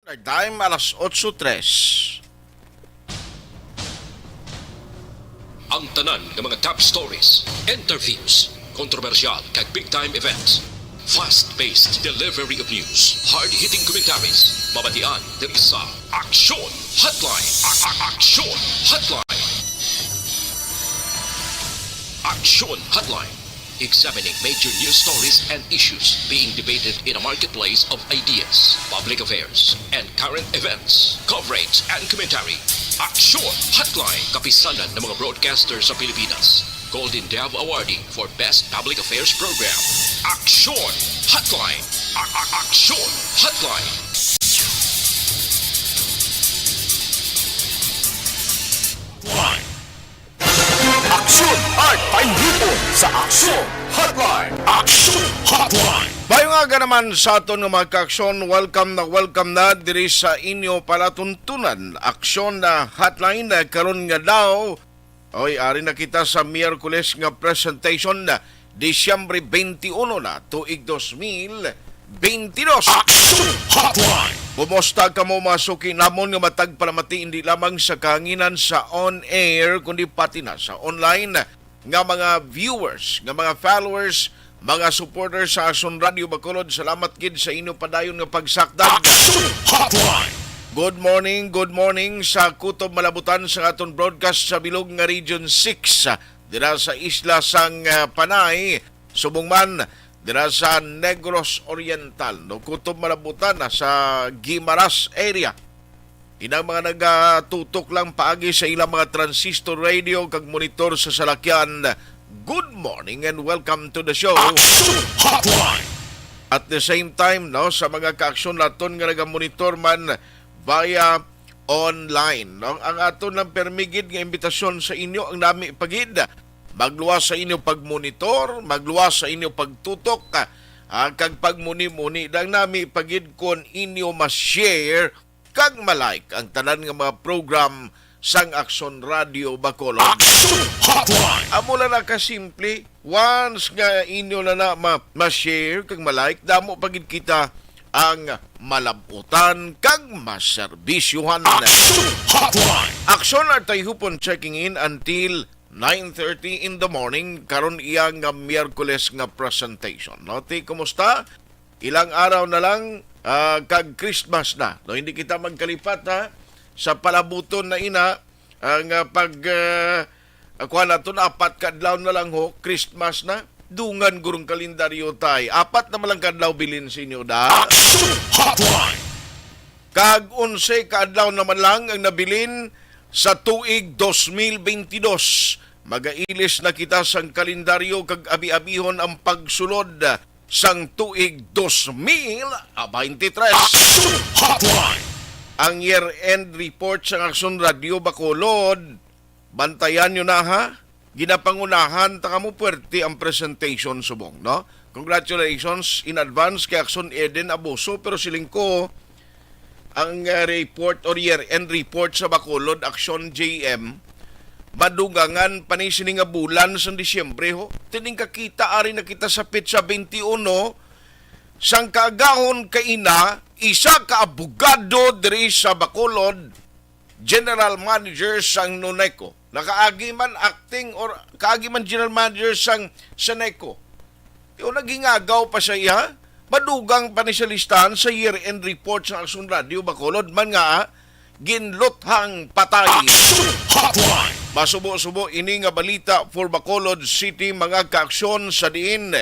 Time alas 8:03. Ang tanan ng mga top stories, interviews, kontrobersyal kag big time events. Fast-paced delivery of news, hard-hitting commentaries, mabatian ng isa, Aksyon Hotline. Aksyon Hotline. Aksyon Hotline. Examining major news stories and issues being debated in a marketplace of ideas, public affairs, and current events. Coverage and commentary. Aksyon Hotline. Kapisanan ng mga broadcasters sa Pilipinas. Golden Dove Awarding for Best Public Affairs Program. Aksyon Hotline. Aksyon Hotline. Aksyon at pahihipon sa Aksyon Hotline. Aksyon Hotline. Bayo nga naman sa aton nga mga kaaksyon, welcome na diri sa inyo palatuntunan. Aksyon na hotline na karon nga daw. Oy, ari na kita sa Miyerkules nga presentation na Disyembre 21 na tuig 2022. Aksyon Hotline. Bumusta ka mo masuki namon nga matag palamati hindi lamang sa kahanginan sa on-air kundi pati na sa online nga mga viewers, nga mga followers, mga supporters sa Aksyon Radio Bacolod. Salamat gid sa inyo padayon nga pagsakdag. Aksyon Hotline. Good morning sa Kutob Malabutan sa aton broadcast sa bilog nga Region 6 dira sa isla sang Panay, subong man dira sa Negros Oriental, no Kutob Malabutan sa Guimaras area. Inang mga nagatutok lang paagi sa ilang mga transistor radio kag monitor sa salakyan. Good morning and welcome to the show. Aksyon Hotline. At the same time, no, sa mga kaaksyon naton nga nagamonitor man via online, no, ang aton lang permigid nga imbitasyon sa inyo ang nami pagid magluwas sa inyo pagmonitor, magluwas sa inyo pagtutok, kag pagmuni-muni dang nami pagid kon inyo ma-share kag ma-like ang tanan nga mga program sang Aksyon Radio Bacolod. Aksyon Hotline. Amo lang na kasimple, once nga inyo na ma-share kag ma-like, damo pagid kita ang malabutan kag maserbisyuhan. Aksyon Hotline. Aksyon at tayo hupon checking in until 9:30 in the morning karon iyang nga Miyerkules nga presentation. No, kumusta? Ilang araw na lang kag Christmas na. No, hindi kita magkalipat sa palabuton na ina ang kuha na ito na 4 kadlaw na lang ho, Christmas na. Dungan gurong kalendaryo tay. 4 na malang kadlaw bilin sa inyo da. Aksyon Hotline. Kag 11 kadlaw naman lang ang nabilin sa tuig 2022. Magailis na kita sang kalendaryo kag abi-abihon ang pagsulod sang tuig 2023. Aksyon Hotline. Ang year-end report sa Aksyon Radio Bacolod, bantayan nyo na ha. Ginapangunahan, taka mo puwerte ang presentation subong, no? Congratulations in advance kay Aksyon Eden Abuso, pero siling ko, ang report or year-end report sa Bacolod, Aksyon JM, madugangan panisining nga bulan sa Disyembre ho. Tining kakita ari na kita sa pitsa 21 sang kaagahon kaina isa ka abogado diri sa Bacolod, General Manager sang Nuneco. Nakaagi man acting or kaagi man General Manager sang Seneco. Yung nagingagaw pa siya, madugang pa ni sa listahan sa year-end report sa Aksyon Radio Bacolod man nga ginluthang patay. Aksyon Hotline. Masubo-subo ini nga balita for Bacolod City mga kaaksyon sa diin.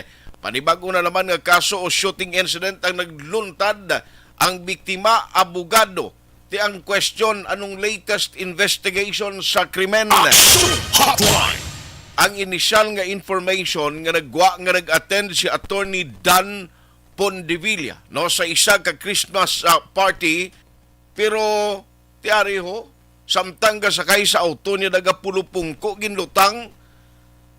Panibago na naman nga kaso o shooting incident ang nagluntad ang biktima abogado. Ti ang question anong latest investigation sa krimen. Aksyon Hotline. Ang inisyal nga information nga nagwa nga nag-attend si Attorney Dan Pondevilla no sa isa ka Christmas party, pero tiari ho samtang sakay sa auto niya nagapulupungko ginlutang.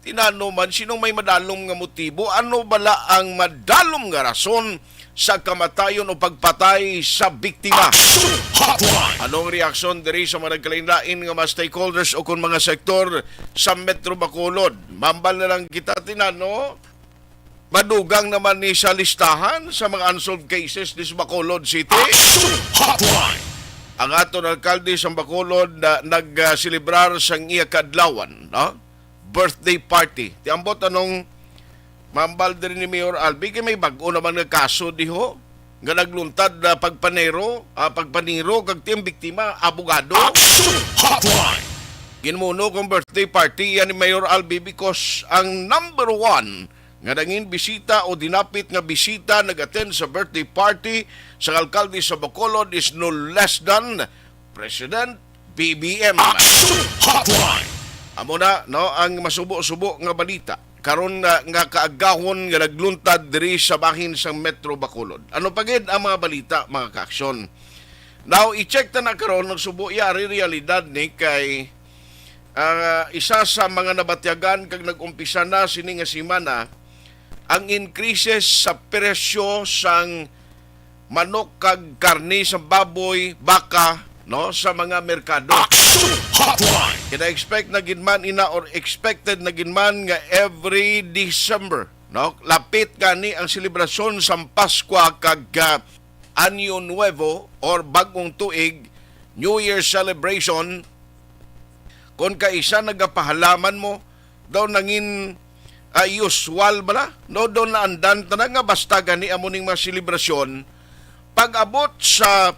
Tinano man sinong may madalom nga motibo, ano bala ang madalom nga rason sa kamatayon o pagpatay sa biktima. Aksyon Hotline. Anong reaksyon diri sa mga nagkalain-lain nga mga stakeholders o kung mga sektor sa Metro Bacolod? Mambal na lang kita tinano. madugang naman ni sa listahan sa mga unsolved cases ni sa Bacolod City. Action Hotline. Ang aton alkalde sa Bacolod na nagselebrar sang iya kadlawan, no? Birthday party. Tiambot anong mambal din ni Mayor Albi kay may bag-o naman nga kaso diho nga nagluntad na pagpaniro kag tiyang biktima abogado. Action Hotline. Ginmuno kong birthday party yan ni Mayor Albi because ang number one nga nangin bisita o dinapit nga bisita nag-attend sa birthday party sa alkalde sa Bacolod is no less than President BBM. Action Hotline. Amo na no ang masubo-subo nga balita karon nga kaagahon nga nagluntad diri sa bahin sa Metro Bacolod. Ano pagid ang mga balita mga kaaksyon? Now i-check na karon nagsubo yari realidad ni kay isa sa mga nabatyagan kag nag-umpisa na sini nga semana ang increases sa presyo sang manok kag karne sa baboy, baka no sa mga merkado. Action Hotline. Kina-expect na ginman ina or expected na ginman nga every December, no? Lapit gani ang selebrasyon sa Pasko kag Año Nuevo or bagong tuig, New Year celebration. Kung kaisa nagapahalaman mo, daw nangin usual bala, no? Daw na andan na nga basta gani amuning mga selebrasyon. Pag-abot sa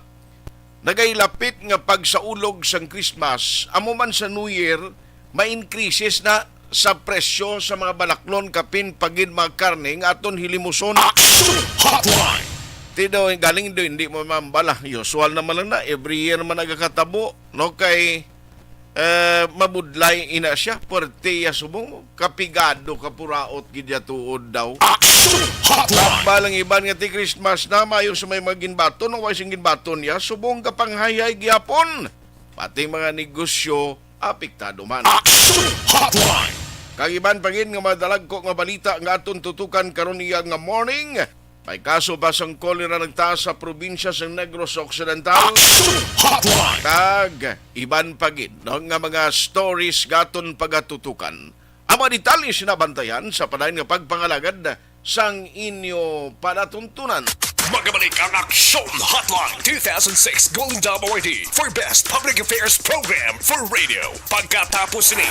nagailapit nga pagsaulog sang Christmas, amo man sa New Year, may increases na sa presyo sa mga balaklon kapin pagin mga karne nga aton hilimuson. Action Hotline. Tido galing do hindi mo mambala. Usual naman lang na every year man nagakatabo, no kay mabudlay ina siya porteya subong kapigado kapuraot gidya tuod daw. Action Hotline. Balang iban nga ti Christmas na mayo sa may mga ginbaton o way sing ginbaton niya subong kapanghayay gyapon pati mga negosyo apektado man. Action Hotline. Kagiban pagin nga madalag ko nga balita nga aton tutukan karon iya nga morning. May kaso ba sang kolera nagtaas sa probinsya sa Negros Occidental? Action Hotline. Tag, iban pagin no, nga mga stories gaton pagatutukan. Ang mga detalye sinabantayan sa padayon nga pagpangalagad sang inyo panatuntunan. Magabalik ang Action Hotline 2006 Golden Dome Awardee for Best Public Affairs Program for Radio. Pagkatapos ni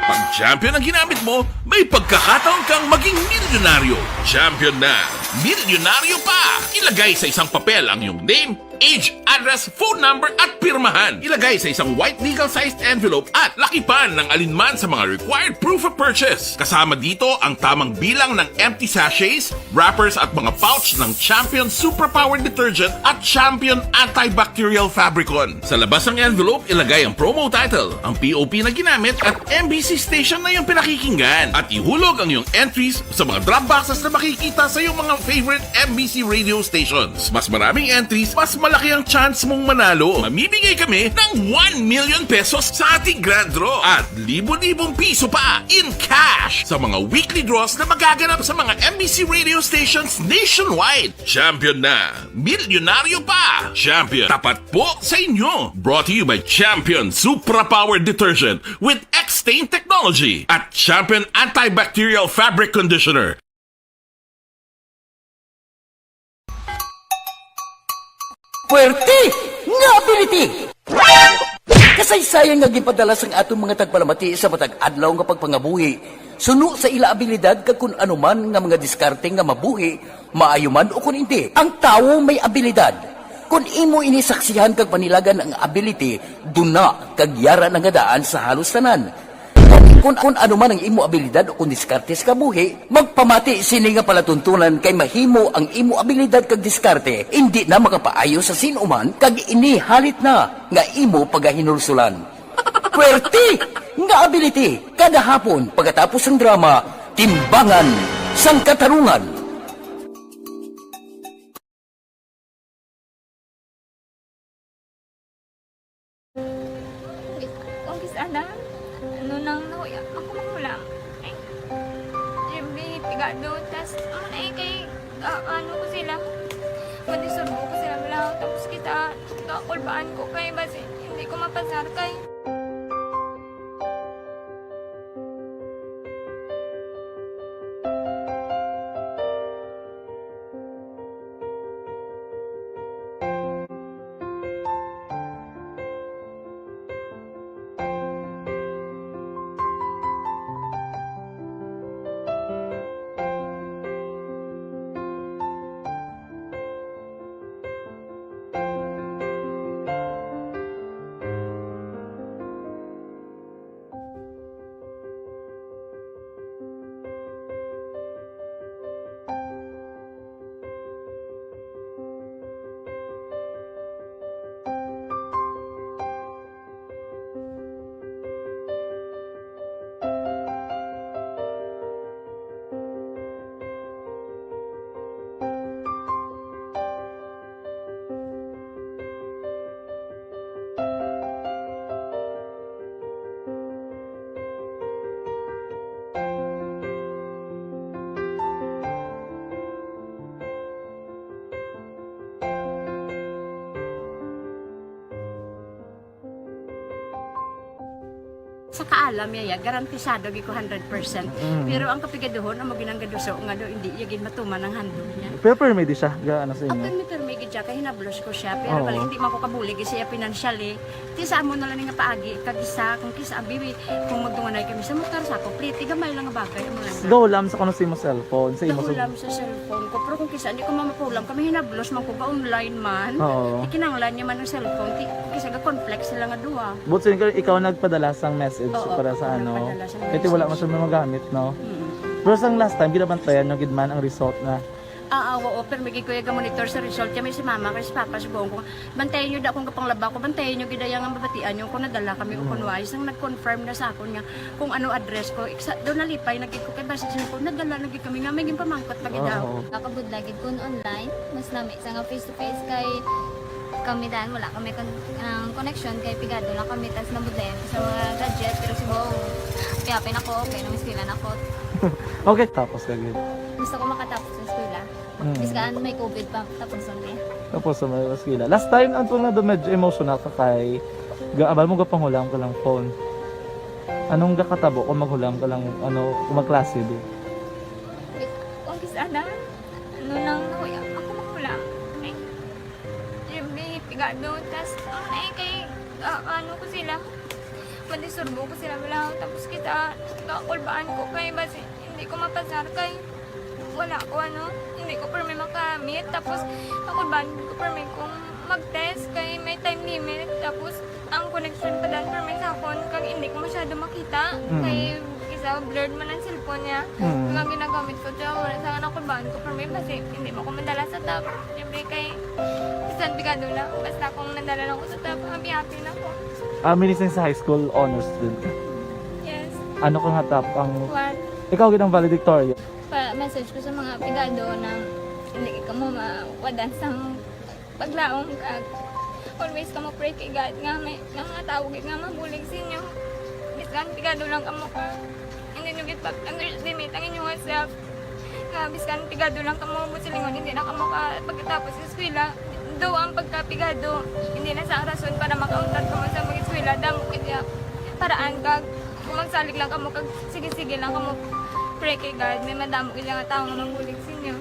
Pag champion ang ginamit mo, may pagkakataon kang maging milyonaryo. Champion na, milyonaryo pa! Ilagay sa isang papel ang iyong name, age, address, phone number at pirmahan. Ilagay sa isang white legal-sized envelope at lakipan ng alinman sa mga required proof of purchase. Kasama dito ang tamang bilang ng empty sachets, wrappers at mga pouch ng Champion Superpower Detergent at Champion Antibacterial Fabricon. Sa labas ng envelope, ilagay ang promo title, ang POP na ginamit at MBC station na yung pinakikinggan. At ihulog ang iyong entries sa mga drop boxes na makikita sa iyong mga favorite MBC radio stations. Mas maraming entries, mas malaki ang chance mong manalo. Mamimigay kami ng 1 million pesos sa ating grand draw at libo-libong piso pa in cash sa mga weekly draws na magaganap sa mga MBC radio stations nationwide. Champion na, milyonaryo pa. Champion, tapat po sa inyo. Brought to you by Champion Superpower Detergent with X-Stain Technology at Champion Antibacterial Fabric Conditioner. Puwerte nga ability! Kasaysayan nga gipadala sang atong mga tagpalamati sa matag adlaw nga pagpangabuhi. Suno sa ila abilidad kag kun anuman nga mga diskarte nga mabuhi, maayo man o kun hindi. Ang tawo may abilidad. Kung imo inisaksihan kag panilagan ang ability, duna kag yara nga daan sa halos tanan. Kung ano man ang imo abilidad o kung diskarte sa kabuhi, magpamati sini nga palatuntunan kay mahimo ang imo abilidad kag diskarte, hindi na makapaayo sa sinuman kag inihalit na nga imo pagahinulsulan. Puwerte nga ability, kada hapon pagkatapos ng drama, Timbangan sang Katarungan. Sana, ano nang nahuya, ako mangulang. Ay, siyempre, pigado, tas, kay, ano ko sila, manisurbo ko sila lang, tapos kita, kakulbaan ko kay, basi, hindi ko mapasar kay. Sa kaalam yaya, garantisado gi ko 100%. Pero ang kapigaduhon, ang maginanggaduso, nga do, hindi yagin matuman ang handog niya. Pero permi di siya, gaano sa Ang inyo? permi gid siya, kaya hinablos ko siya. Pero Oo. bali, hindi man ko kabulig siya financially. Ti sa amo na lang nga paagi, kagisa, kung kisa ang bibi, kung magdunganay kami sa motor, sa complete, gamay lang nga bagay. Amo lang. Gawlam sa kuno sa imo cellphone, sa imo Nahulam sa cellphone ko. Pero kung kisa, hindi ko mamapulam. Kami hinablos man ko ba online man. Oo. Ikinanglan niya man ng cellphone. Kisa ga complex sila nga duwa. But so, ikaw nagpadala sang message Oo, para sa ako ano. nagpadala sang Kasi wala mo message. siya magamit, no? Mm. Pero sang last time, ginabantayan yung gidman ang result na. Oo, pero may kuya monitor sa result. Kami si mama, kasi si papa, si buong ko. Bantayan nyo da kung kapang laba ko. Bantayan nyo gidayang ang babatian nyo. Kung nadala kami o kunwais. Nang nag-confirm na sa ako niya kung ano address ko. Doon nalipay, nagkik ko kay basis ko. Nadala, nagkik kami nga. May pamangkot pagi daw. Oo. Nakabudlagid kun online, mas nami sa nga face to face kay kami dahil wala kami connection kay pigado lang kami tas nabudlayan sa mga gadget pero si Bong piyapin ako okay nang eskwela na ako Okay, tapos kagid. gusto ko makatapos sa eskwela biskaan may COVID pa tapos ulit Tapos sa mga skila. Last time, ang na doon medyo emotional ka kay gaabal mo gapanghulam ka lang phone. Anong gakatabo kung maghulam ka lang, ano, kung magklase di? kung kisana ano nang nahuya ako makulang ay may pigado tas ay kay ano ko sila madisurbo ko sila bilang tapos kita kakulbaan ko kay basi hindi ko mapasar kay wala ko hindi ko permi makamit tapos kakulbaan ko permi kung mag-test kay may time limit tapos ang connection pa dan permi sa phone kag hindi ko masyado makita kay isa blurred man ang cellphone niya kung ang ginagamit ko siya wala sa kakulbaan ko permi kasi hindi mo ko madala sa tab siyempre kay isang bigado lang basta kung nadala lang ko sa tab happy na ako. Minising sa high school honors student ka. Yes. Ano kang hatap ang... One, Ikaw ginang valedictorian. message ko sa mga pigado na hindi ka mo mawadan sa paglaong kag always ka mo pray kay God nga may mga tawag nga mabulig sa inyo. Biskan pigado lang kamo ka. Hindi nyo git underestimate ang inyong self. Nga biskan pigado lang kamo busilingon hindi na kamo ka pagkatapos sa eskwela. Do ang pagkapigado hindi na sa rason para makauntat ka mo sa mga eskwela damo kaya paraan kag kung magsalig lang kamo kag sige-sige lang kamo pray kay God may madamo kaya nga tao nga mabulig sa inyo.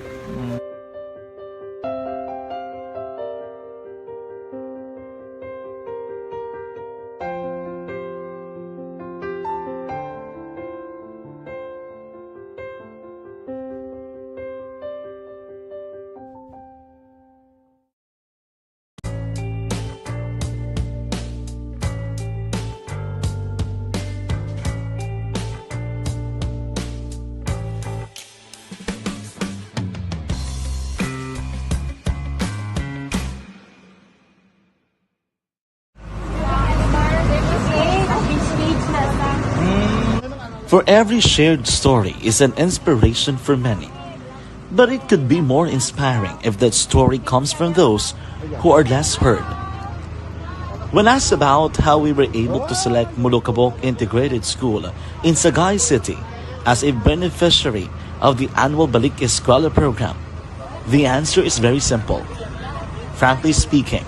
For every shared story is an inspiration for many. But it could be more inspiring if that story comes from those who are less heard. When asked about how we were able to select Mulukabok Integrated School in Sagay City as a beneficiary of the annual Balik Eskwela program, the answer is very simple. Frankly speaking,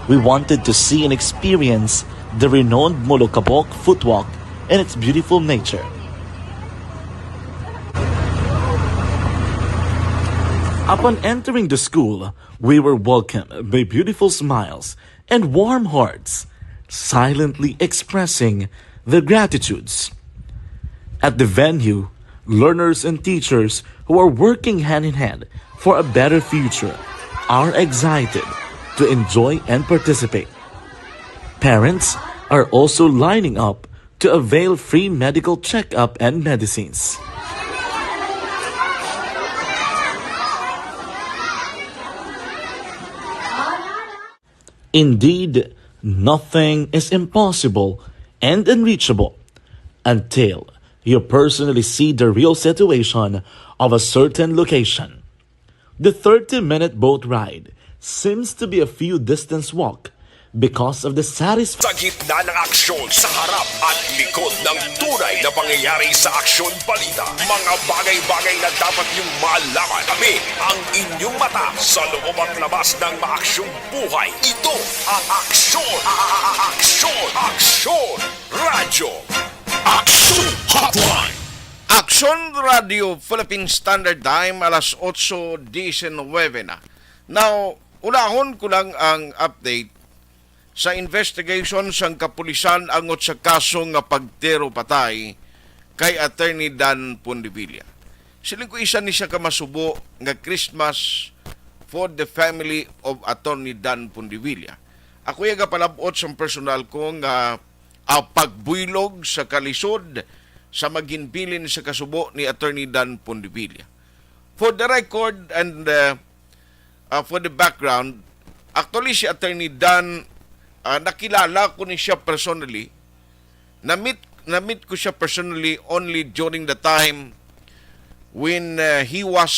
we wanted to see and experience the renowned Mulukabok footwalk and its beautiful nature. Upon entering the school, we were welcomed by beautiful smiles and warm hearts, silently expressing their gratitudes. At the venue, learners and teachers who are working hand in hand for a better future are excited to enjoy and participate. Parents are also lining up to avail free medical checkup and medicines. Indeed, nothing is impossible and unreachable until you personally see the real situation of a certain location. The 30-minute boat ride seems to be a few distance walk because of the satisfaction. Sa gitna ng aksyon, sa harap at likod ng tunay na pangyayari sa aksyon balita. Mga bagay-bagay na dapat niyong malaman. Kami ang inyong mata sa loob at labas ng maaksyong buhay. Ito ang aksyon! Aksyon! Aksyon! Radyo Action Hotline. Action Radio Philippine Standard Time alas 8:19 na. Now, unahon ko lang ang update sa investigation sang kapulisan angot sa kaso nga pagtero patay kay Attorney Dan Pondevilla. Siling ko isa ni siya kamasubo nga Christmas for the family of Attorney Dan Pondevilla. Ako yung palabot sa personal ko nga pagbuylog sa kalisod sa maginbilin sa kasubo ni Attorney Dan Pondevilla. For the record and for the background, actually si Attorney Dan, nakilala ko ni siya personally. Na-meet ko siya personally only during the time when he was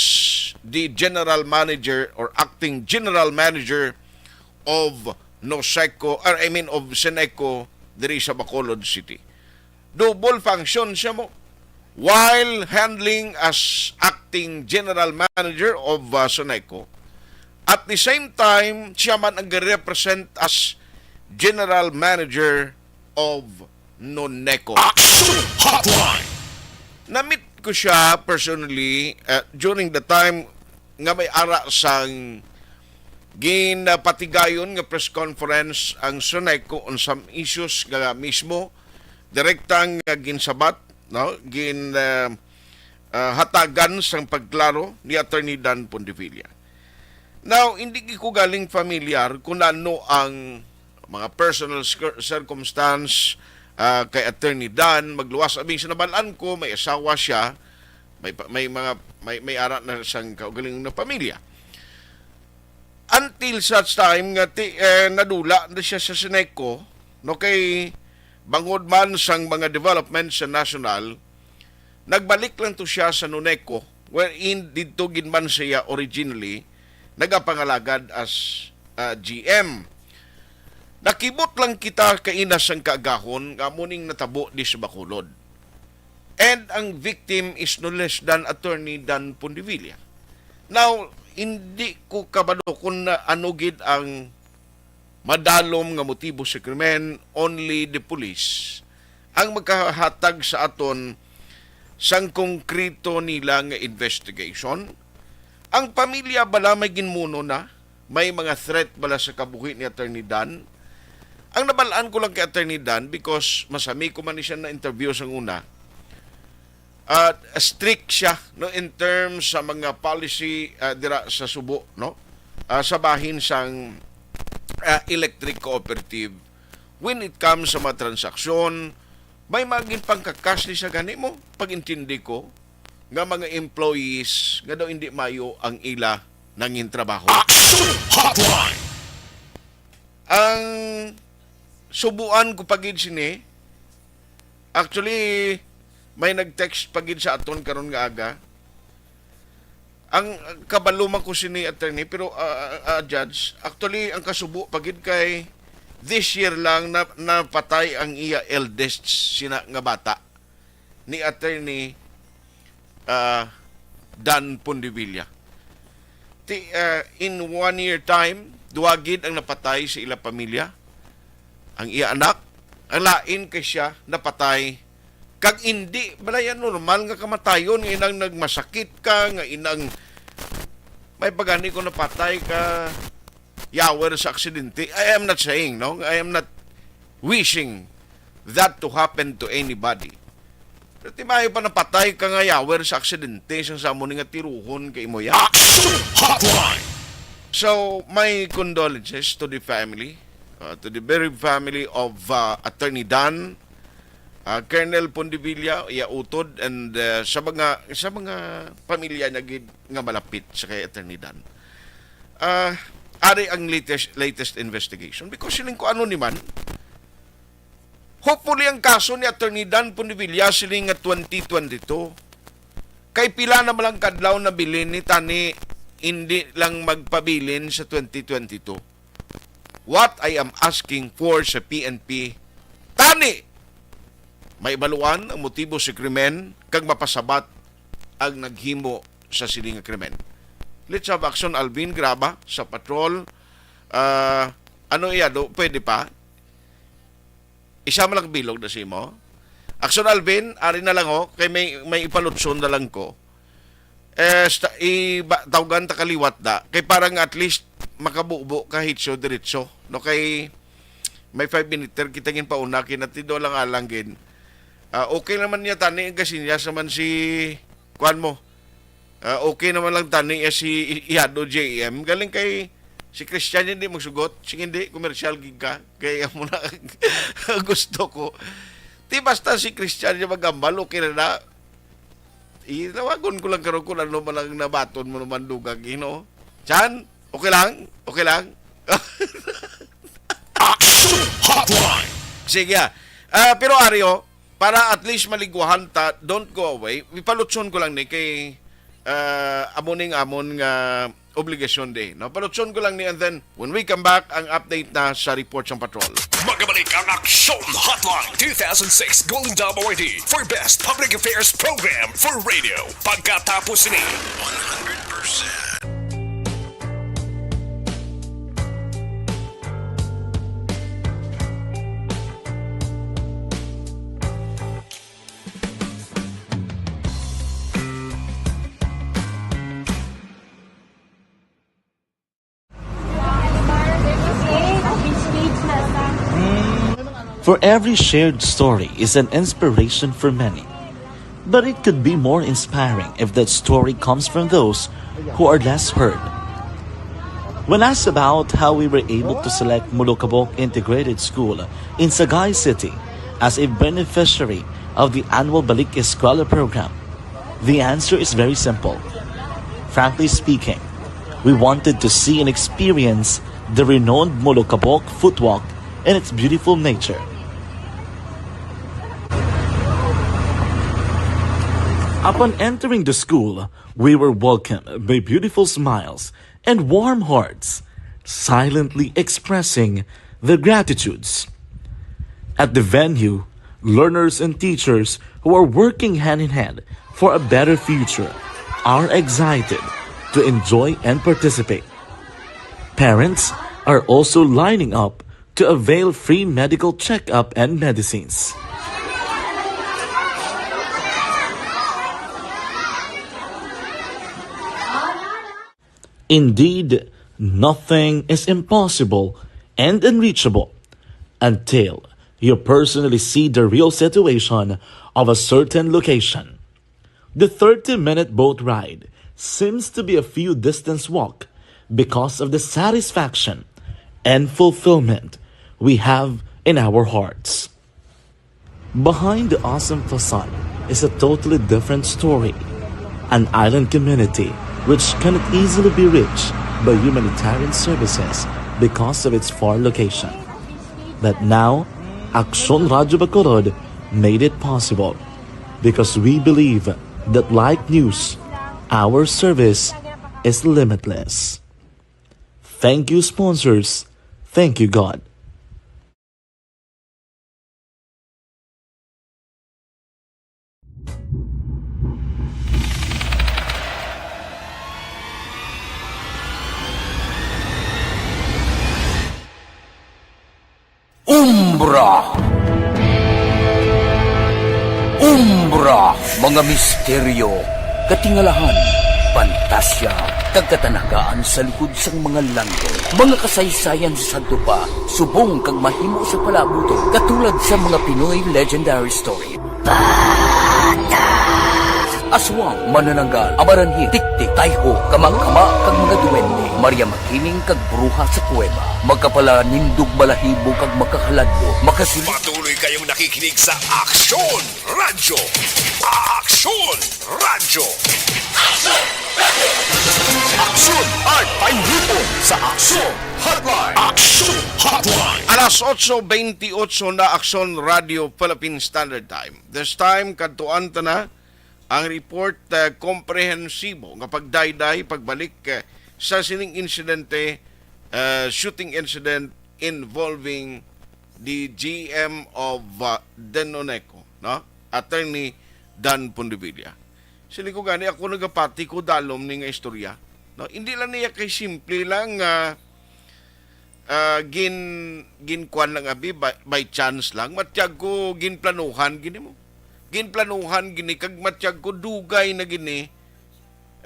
the general manager or acting general manager of of Seneco diri sa Bacolod City. Double function siya mo. While handling as acting general manager of Seneco, at the same time, siya man ang represent as general manager of Noneco. Action Hotline. Na-meet ko siya personally during the time nga may ara sang ginapatigayon nga press conference ang Seneco on some issues nga mismo direktang ginsabat, no, hatagan sang pagklaro ni Attorney Dan Pondevilla. Now, hindi ko galing familiar kung ano ang mga personal circumstance kay Attorney Dan. Magluwas abing sinabalaan ko, may asawa siya, may ara na sang kaugaling na pamilya. Until such time nga nadula na siya sa Seneco, no, kay bangod man sang mga development sa national, nagbalik lang to siya sa Noneco, wherein dito ginman siya originally nagapangalagad as GM. Nakibot lang kita kainas ang kaagahon nga muning natabo di sa Bacolod. And ang victim is no less than Attorney Dan Pondevilla. Now, hindi ko kabalo kung ano gid ang madalom nga motibo sa krimen. Only the police ang magkahatag sa aton sang konkreto nila nga investigation. Ang pamilya bala may ginmuno na, may mga threat bala sa kabuhi ni Attorney Dan. Ang nabalaan ko lang kay Attorney Dan because masami ko man siya na interview sa una. Strict siya, no, in terms sa mga policy dira sa Subo, no, sa bahin sang electric cooperative. When it comes sa mga transaksyon, may maging pangkakas ni sa gani mo, pag-intindi ko, nga mga employees nga daw hindi mayo ang ila nangin trabaho. Action Hotline. Ang subuan ko pagid sini, actually, may nag-text pagid sa aton karon nga aga. Ang kabaluman ko sini attorney, pero judge, actually, ang kasubo pagid kay this year lang napatay ang iya eldest sina nga bata ni Attorney Dan Pondevilla. In 1 year time, duwagid ang napatay sa ila pamilya. Ang iya anak, ang lain kay siya napatay. Kag hindi, balayan normal nga kamatayon, nga inang nagmasakit ka, nga inang may pagani ko napatay ka, yawer sa aksidente. I am not saying, no? I am not wishing that to happen to anybody. Pero timayo pa napatay ka nga yawer sa aksidente, sa mo nga tiruhon kay mo ya. Action Hotline. So, my condolences to the family, to the bereaved family of Attorney Dan, Colonel Pondevilla, iya utod, and sa mga pamilya niya nga malapit sa kay Attorney Dan. Ari ang latest investigation because siling ko ano ni man, hopefully ang kaso ni Attorney Dan Pondevilla siling nga 2022 kay pila na malang kadlaw na bilin ni tani hindi lang magpabilin sa 2022. What I am asking for sa PNP, tani may baluan ang motibo sa krimen kag mapasabat ang naghimo sa siling nga krimen. Let's have action, Alvin Graba, sa patrol. Ano iya do? Pwede pa? Isa malang bilog na si mo. Action Alvin, ari na lang kay may ipalutson na lang ko. Tawgan ta kaliwat da kay parang at least makabubo kahit so diretso no kay may 5 minute kita gin pauna kinatido lang alangin. Okay naman niya tani kasi niya saman si kuan mo. Okay naman lang tani si Iado JM galing kay si Christian hindi magsugot sing hindi commercial gig ka kaya mo na gusto ko. Di basta si Christian niya magambal okay na Inawagon ko lang karon kung ano man lang nabaton mo naman dugag, Chan, okay lang? Okay lang? Action Hotline. Sige. Pero Ario, para at least maligwahan ta, don't go away. Ipalutson ko lang ni kay amon nga obligasyon day. No? Palutson ko lang ni and then when we come back, ang update na sa report ng patrol. Magabalik ang Action Hotline 2006 Golden Dome Award for Best Public Affairs Program for Radio. Pagkatapos ni 100%. For every shared story is an inspiration for many. But it could be more inspiring if that story comes from those who are less heard. When asked about how we were able to select Mulukabok Integrated School in Sagay City as a beneficiary of the annual Balik Eskwela program, the answer is very simple. Frankly speaking, we wanted to see and experience the renowned Mulukabok footwalk and its beautiful nature. Upon entering the school, we were welcomed by beautiful smiles and warm hearts, silently expressing their gratitudes. At the venue, learners and teachers who are working hand in hand for a better future are excited to enjoy and participate. Parents are also lining up to avail free medical checkup and medicines. Indeed, nothing is impossible and unreachable until you personally see the real situation of a certain location. The 30-minute boat ride seems to be a few distance walk because of the satisfaction and fulfillment we have in our hearts. Behind the awesome facade is a totally different story. An island community which cannot easily be reached by humanitarian services because of its far location. But now, Action Radio Bacolod made it possible because we believe that like news, our service is limitless. Thank you, sponsors. Thank you, God. Umbra! Umbra! Mga misteryo, katingalahan, pantasya, kagkatanagaan sa likod sang mga langit. Mga kasaysayan sa santo pa, subong kag mahimo sa palabuto, katulad sa mga Pinoy legendary story. Aswang, manananggal, amaranhit, tiktik, tayho, kamang-kama, kag mga duwende, Maria Makining kag bruha sa kuweba, magkapala nindog balahibo kag makakaladlo, makasilip. Patuloy kayong nakikinig sa Action Radio. Action Radio. Action at pahihipon sa Action Hotline. Action Hotline. Alas 8:28 na Action Radio Philippine Standard Time. This time, kadtuan ta na ang report komprehensibo nga pagdayday pagbalik sa sining insidente, shooting incident involving the GM of Denoneco, no? Attorney Dan Pondevilla. Sili ko gani ako nagapati ko dalom ni nga istorya, no? Hindi lang niya kay simple lang ginkuan lang abi by chance lang, matyag ko ginplanuhan gini mo. ginplanuhan gini kag matiyag ko dugay na gini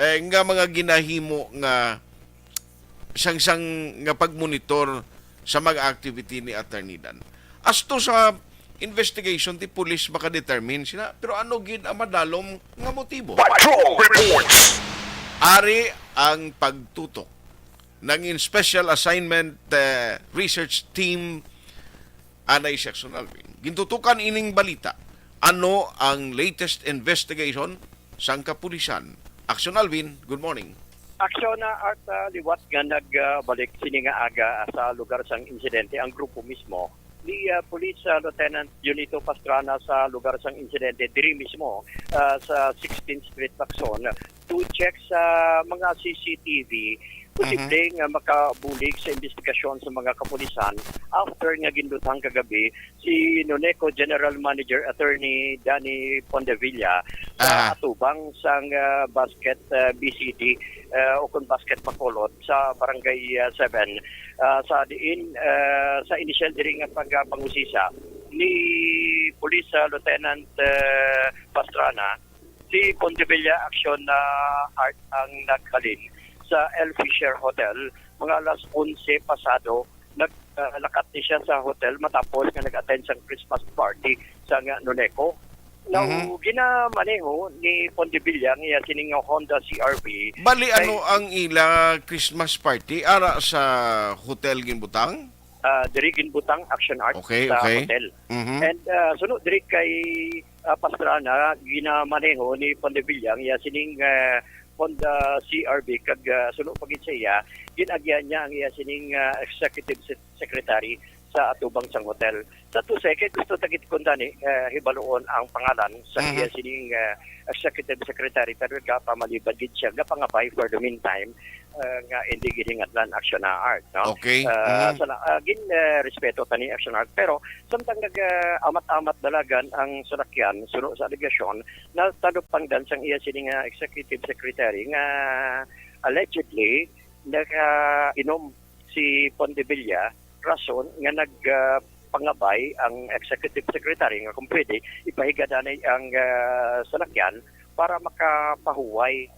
nga mga ginahimo nga sang nga pagmonitor sa mga activity ni Attorney Dan. As to sa investigation, ti police makadetermine sila, pero ano gid ang madalom nga motibo? Patrol Reports. Ari ang pagtutok ng Special Assignment Research Team anay Section Alvin. Gintutukan ining balita. Ano ang latest investigation sang kapulisan? Action Alvin, good morning. Aksyon na at liwat nga nagbalik sini nga aga sa lugar sang insidente ang grupo mismo ni Police Lieutenant Junito Pastrana sa lugar sang insidente diri mismo sa 16th Street Lacson to check sa mga CCTV posible nga makabulig sa investigasyon sa mga kapulisan after nga gindutang kagabi si Noneco General Manager Attorney Danny Pondevilla sa atubang sang basket BCD o kung basket Bacolod sa Barangay 7 sa diin sa initial diri nga pagpangusisa ni Police Lieutenant Pastrana si Pondevilla action na art ang naghalin sa El Fisher Hotel mga alas 11 pasado naglakat ni siya sa hotel matapos nga nag-attend sa Christmas party sa Noneco. Now, ginamaneho ni Pondevilla nga sining Honda CRV. Bali, ano ang ila Christmas party? Ara sa hotel ginbutang? Diri ginbutang Action Art Okay. sa hotel. And sunod diri kay Pastrana, ginamaneho ni Pondevilla nga sining Honda CRV kag sunod pagit sa iya, ginagyan niya ang iya sining Executive Secretary sa atubang sang hotel. Sa 2 seconds, gusto tagit kundani hibaluon ang pangalan sa iya sining Executive Secretary pero pamalibad gid siya pangabay for the meantime nga hindi giningatlan Action na Art, no? Okay. Gin respeto tani Action Art pero samtang amat-amat dalagan ang salakyan suno sa aligasyon na tanupangdan sang iya sining Executive Secretary nga allegedly inom si Pondevilla rason nga pangabay ang Executive Secretary nga kung pwede ipahigadanay ang salakyan para makapahuway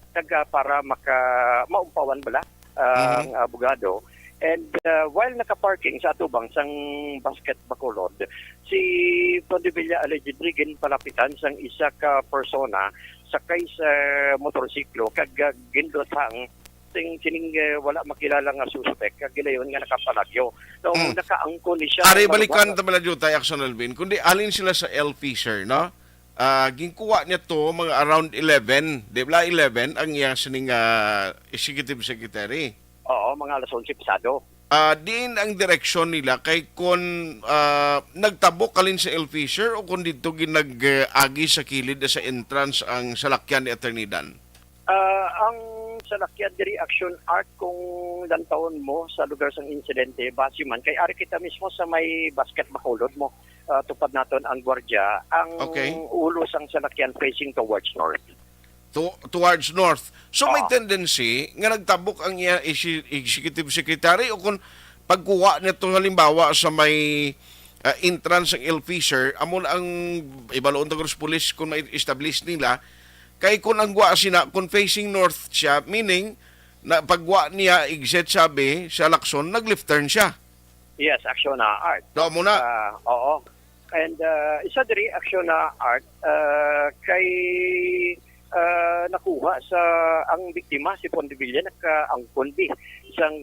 para maumpawan bala ang abogado. And while nakaparking sa atubang sang basket Bacolod, si Pondevilla allegedly ginpalapitan sang isa ka persona sakay sa motorsiklo kag gindotang sining wala makilala nga suspect kag gilayon nga nakapalagyo. So nakaangko ni siya. Ari balikan ta bala jutay Action Alvin kundi alin sila sa El Fisher, no? Ginkuha niya to mga around 11, di ba 11 ang iyang sining Executive Secretary. Oo, mga alas 11 pasado. Diin ang direksyon nila kay kung nagtabok kalin sa El Fisher o kung dito ginag-agi sa kilid sa entrance ang salakyan ni Attorney Dan? Ang salakyan diri Action Art kung lantawon mo sa lugar sang insidente base man kay ari kita mismo sa may basket Bacolod mo tupad naton ang gwardiya ang ulo sang salakyan facing towards north. Towards north. So may tendency nga nagtabok ang iya Executive Secretary o kung pagkuha nito halimbawa sa may entrance ng El Fisher, amon ang ibaloon ng police kung ma-establish nila, kay kung ang gwa sina, kung facing north siya, meaning na pagwa niya exit sabi sa Lacson, nag-left turn siya. Yes, Action na Art. Doon muna. Oo. And isa diri Action na Art kay nakuha sa ang biktima si Pondevilla nakaangkon bi isang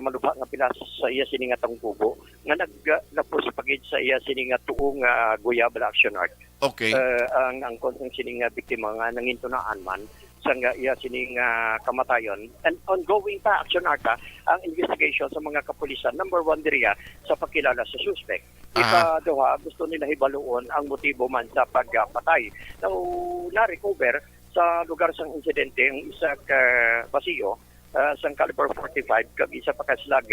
malubha nga pilas sa iya sini nga tangkubo nga naglapos pagid sa iya sini nga tuong Guyabal Action Art. Okay. Ang angkon ng sini nga biktima nga nangintunaan man sa iya sini nga kamatayon and ongoing pa Action Art ang investigation sa mga kapulisan number 1 diriya sa pagkilala sa suspect. Ikaduha, gusto nila hibaluon ang motibo man sa pagpatay. So, na-recover sa lugar sang insidente ang isa ka basiyo sang caliber 45 kag isa pa ka slag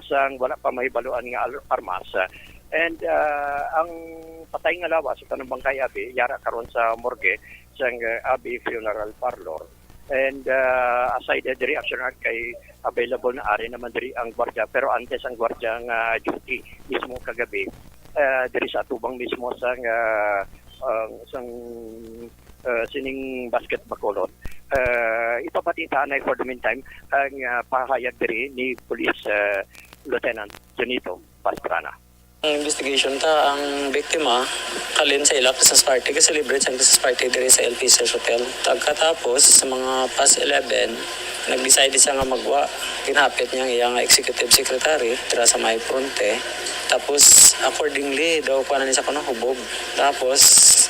sang wala pa mahibaluan nga armas. And ang patay nga lawas sa tanong bangkay abi yara karon sa morgue sang Abi Funeral Parlor. And aside the reaction art kay available na ari naman diri ang gwardiya pero antes ang gwardiya nga duty mismo kagabi diri sa atubang mismo sang isang sining basket bacolod. Ipapatita na for the meantime ang pahayag diri ni Police Lieutenant Junito Pastrana. Ang investigation ta ang biktima kalin sa ila Christmas party kasi celebrate sa Christmas party diri sa LP Search Hotel. Pagkatapos sa mga past 11 nag-decide siya nga magwa. Kinapit niya ang iyang executive secretary tira sa may fronte. Tapos accordingly daw kuha na niya sa kanang hubog. Tapos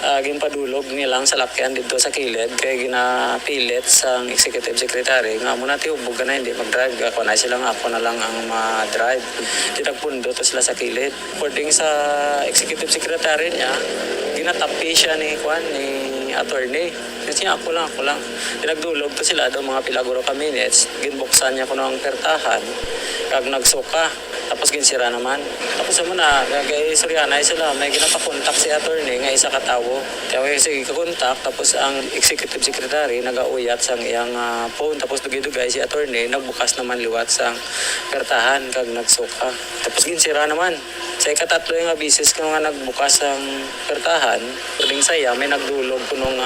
ginpadulog nilang sa lakyan dito sa kilid kaya ginapilit sa executive secretary nga muna ti hubog ka na hindi mag-drive. Ako na sila nga ako na lang ang ma-drive. Tinagpundo to sila sa kilid. According sa executive secretary niya, ginatapi siya ni attorney. Kasi ako lang. Tinagdulog to sila daw mga pilaguro ka minutes. Ginbuksan niya ko ng pertahan. Kag nagsuka. Tapos ginsira naman. Tapos muna, kay Soriana sila, may ginapakontak si attorney nga isa katawo. Kaya sige kakontak, tapos ang executive secretary nagauyat sa iyang phone. Tapos dugay-dugay si attorney, nagbukas naman liwat sa pertahan kag nagsuka. Tapos ginsira naman. Sa ikatatlo yung bisis ko nga nagbukas ang pertahan, pwedeng saya, may nagdulog ko nung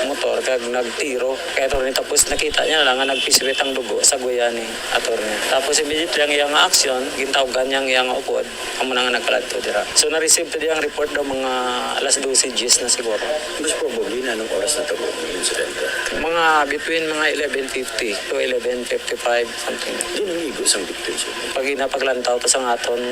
motor kag nagtiro. Kaya attorney tapos nakita niya lang nga nagpiswit ang dugo sa guya ni attorney. Tapos immediately ang iyang action, gintawgan niyang iyang upod, amo na nga nagkaladto dira. So na-receive to ang report daw mga alas 12 Gs na siguro. Mas probably na anong oras na ito incident? Mga between mga 11:50 to 11:55 something. Hindi nang igo sang victims. Pag napaglantaw to sa aton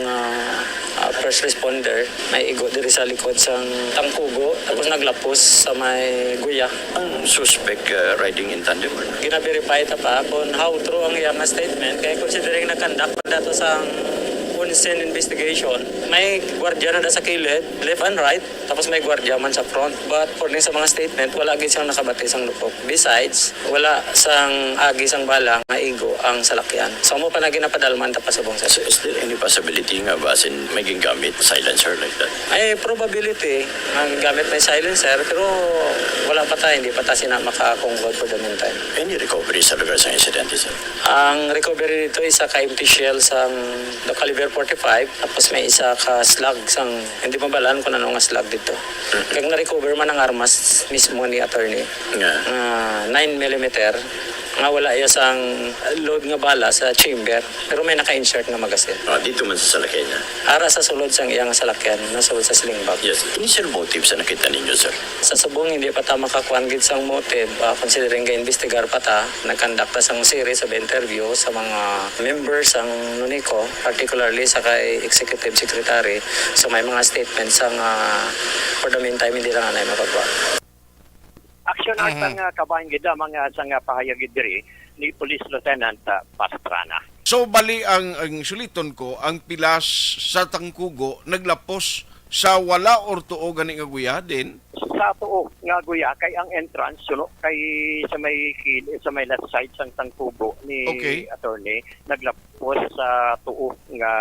first responder, may igo diri sa likod sang tangkugo tapos naglapos sa may guya. Ang suspect riding in tandem? Gina-verify ta pa kung how true ang iyang statement kaya considering na-conduct pa dato sa on-scene investigation, may gwardiya na sa kilid, left and right, tapos may gwardiya man sa front. But according sa mga statement, wala agad siyang nakabati sang lupok. Besides, wala sang agi sang bala nga igo ang salakyan. So mo pa na ginapadalman ta pa sa bong So, is there any possibility nga ba sin may gingamit silencer like that? ay probability ang gamit may silencer pero wala pa tayo, hindi pa tayo maka-conclude for the meantime. Any recovery sa lugar sa incident, sir? Ang recovery dito isa ka empty shell sang the caliber 45 tapos may isa ka slug sang hindi mabalaan kung ano nga slug dito. Kag na-recover man ang armas mismo ni attorney. Nga. 9mm nga wala iya sang load nga bala sa chamber pero may naka-insert nga magasin. Dito man sa salakyan niya? Ara sa sulod sang iyang salakyan, nasulod sa sling bag. Yes. Any sir motive sa nakita ninyo, sir? Sa subong hindi pa ta makakuan gid sang motive, considering ga investigar pa ta, nagkandak ta sang series of interview sa mga members sang NUNICO, particularly sa kay executive secretary. So may mga statements sang for the meantime hindi lang anay mapagwa. Action art ang kabayan gida mga sang pahayag diri ni Police Lieutenant Pastrana. So bali ang suliton ko, ang pilas sa tangkugo naglapos sa wala or tuo gani nga guya din. Sa tuo nga guya kay ang entrance suno kay sa may left side sang tangkugo ni attorney naglapos sa tuo nga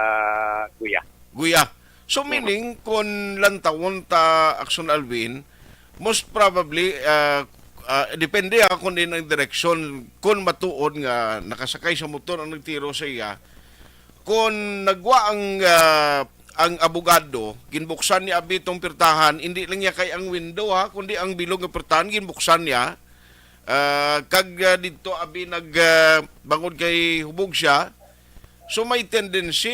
guya. Guya. So meaning kung lantawon ta Action Alvin, most probably depende kung din ang direksyon kung matuod nga nakasakay sa motor ang nagtiro sa iya. Kung nagwa ang abogado, ginbuksan niya abi tong pirtahan, hindi lang niya kay ang window kundi ang bilog nga pirtahan ginbuksan niya. Kag dito abi nagbangod kay hubog siya. So may tendency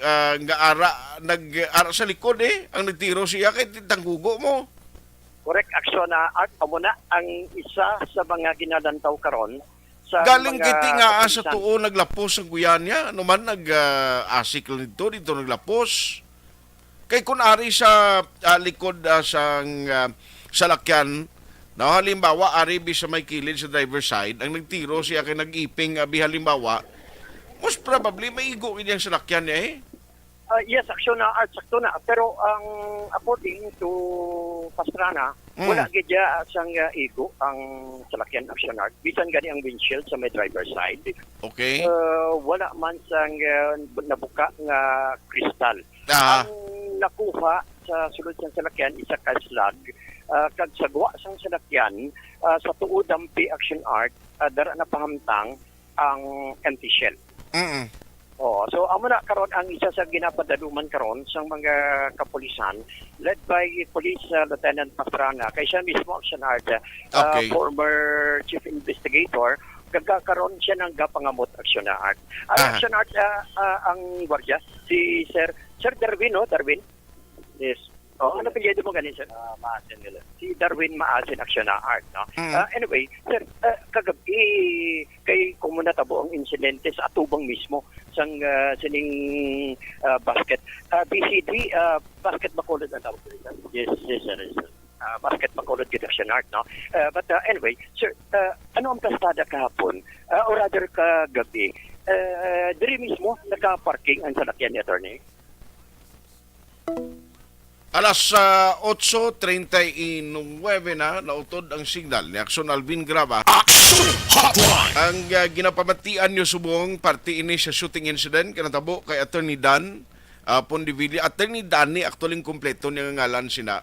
nga nag-ara sa likod ang nagtiro siya kay tanggugo mo. Correct action na art amo na ang isa sa mga ginadantaw karon sa galing mga kiti nga sa kapisan. tuo naglapos ang guyan niya, ano man nag-asik dito naglapos. Kay kun ari sa likod sang salakyan, na halimbawa ari bi sa may kilid sa driver side, ang nagtiro siya kay nag-iping abi halimbawa, most probably may igo yung salakyan niya Yes, action na art sakto na pero ang according to Pastrana wala gid sang igo ang salakyan action art bisan gani ang windshield sa may driver side. Okay. Wala man sang nabuka nga kristal. Ang nakuha sa sulod sang salakyan isa ka slug kag sagwa sang salakyan sa tuod dampi action art dara na pahamtang ang empty shell. Oh, so amo na karon ang isa sa ginapadaluman karon sa mga kapulisan led by Police Lieutenant Pastrana kay siya mismo ang Senard, Okay. former Chief Investigator, kagkakaroon siya ng gapangamot action na art. Ang Ah. action art ang gwardiya si Sir Darwin, no? Darwin? Yes. Oh, ano pinili mo ganin, sir? Maasin nila. Si Darwin Maasin Action na Art, no? Anyway, sir, kagabi kay kung natabo ang insidente sa atubang mismo sang sining basket. BCD, basket bakulod ang tawag nila. Yes, sir. Basket bakulod gid Action Art, no? But anyway, sir, ano ang kastada kahapon? Or rather kagabi, diri mismo naka-parking ang salakyan ni attorney? Alas 8:39 na nautod ang signal ni Action Alvin Graba. Action Hotline. Ang ginapamatian nyo subong parte ini sa shooting incident kanatabo kay Attorney Dan Pondivilla. Attorney Dan ni aktualing kompleto niya nga ngalan sina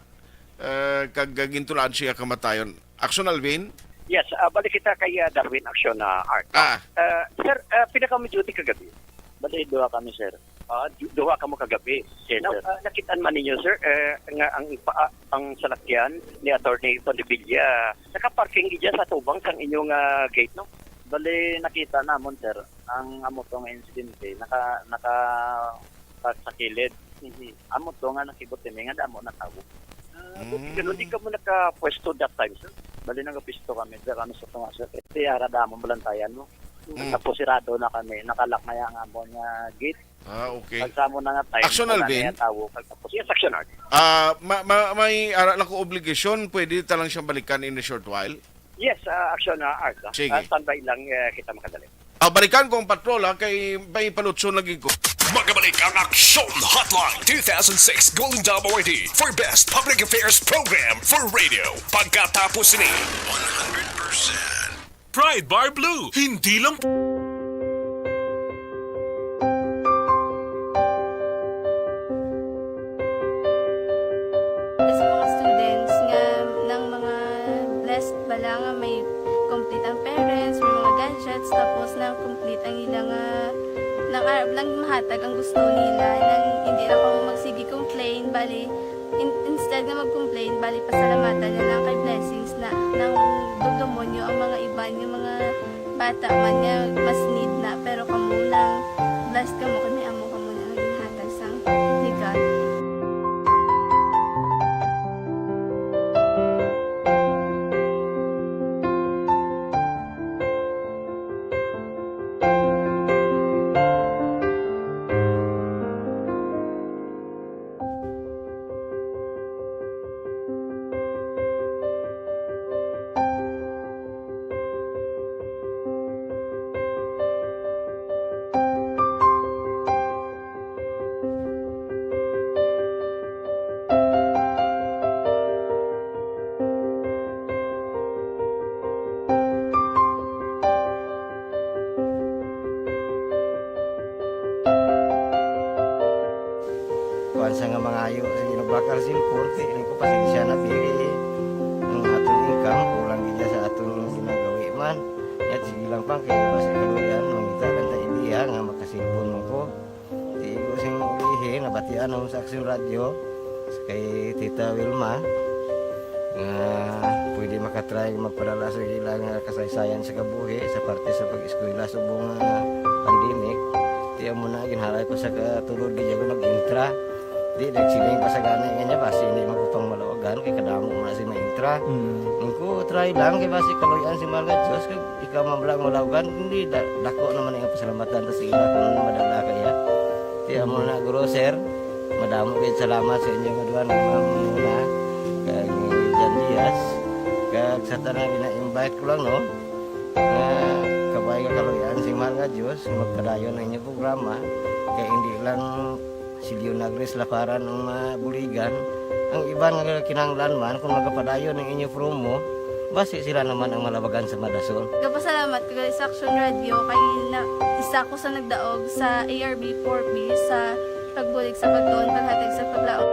kag gintulaan siya kamatayon. Action Alvin? Yes, balik kita kay Darwin Action na Art. Sir, pinaka-duty kagabi. Bali, duha kami, sir. Duha ka mo kagabi. Yes, Now, sir. nakitaan man ninyo, sir, nga ang salakyan ni Attorney Pondivilla, nakaparking gidya sa tubang sang inyong gate, no? Bali, nakita namon, sir, ang amo tong insidente, naka sa kilid. Amo to nga nakibot nga damo na tawo. Ganun, di ka mo nakapwesto that time, sir? Bali, nagapisto kami, sir, kami sa tunga, sir. Tiyara damo balantayan mo. Tapos sirado na kami, nakalak na yung amo niya gate. Okay. Pagsamo na nga time, Action, wala Alvin? na yung tawo. Tapos yes, Action Art. May aral ako obligasyon, pwede talang siyang balikan in a short while. Yes, Action Art. Sige. Standby lang kita makadali. Balikan ko ang patrola kay may palutso lagi ko. Magabalik ang Action Hotline 2006 Golden Dome Awardee for Best Public Affairs Program for Radio. Pagkatapos ni 100% Pride Bar Blue, hindi lang Sa mga students nga ng mga blessed bala nga may complete ang parents, may mga gadgets, tapos na complete ang ilang lang mahatag ang gusto nila nang hindi na ako magsigi complain bali instead na mag-complain bali pasalamatan na lang kay blessings na nang dudumonyo ang mga iba yung mga bata man niya mas need na pero kamo lang blessed kamo kami amo kamo na ang hatag sang ni God. Kuan sa nga mga ayo sa ginabakal simpul kay ini ko pasensya na biri ang atong income kulang gid sa atong ginagawi man ya sige lang pang kay basi kaluyan mangita kan ta ideya nga makasilpon mo ko di ko sing ulihi nabatian ako sa Action Radio kay Tita Wilma nga pwede makatry magpadala sa ilang kasaysayan sa kabuhi sa parte sa pag-eskwela subong pandemic di mo na ginhalay ko sa katulod gid ako nag-intra di nagsiling pa sa gana nga basi hindi magupang malawagan kay kadamo mo na si maintra ko try lang kay basi kaluyan si mga Diyos kay ikaw mablang malawagan hindi dako naman ang pasalamatan ta sa ila kung madala kaya di mo na guro sir madamo gid salamat sa inyo nga duha ng muna kag Jan Diaz kag sa tanan ina-invite ko lang no kabay nga kaluyan si mga Diyos magpadayon ang inyong programa kay hindi lang si Leonagres Laparan ng buligan ang iba nga kinanglan man kung magapadayon ng inyong promo basi sila naman ang malabagan sa Madasol. Kapasalamat ko sa Action Radio kay isa ko sa nagdaog sa ARB 4B sa pagbulig sa pagtuon paghatag sa paglaog.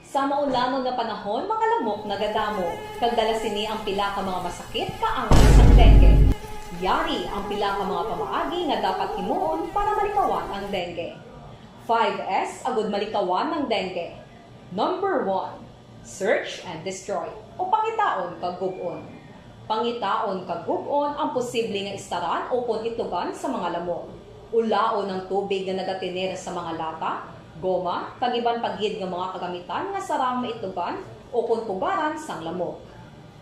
Sa maulanon na panahon, mga lamok nagadamo. Kagdala sini ang pila ka mga masakit kaangas sa dengue. Yari ang pila ka mga pamaagi nga dapat himuon para malikawan ang dengue. 5S agud malikawan ng dengue. Number 1, search and destroy o pangitaon kag gub-on. Pangitaon kag gub-on ang posible nga istaran o kon itugan sa mga lamok. Ulaon ng tubig na nagatinera sa mga lata, goma, kagiban paggid ng mga kagamitan nga sarang maitugan o kung tugaran sang lamok.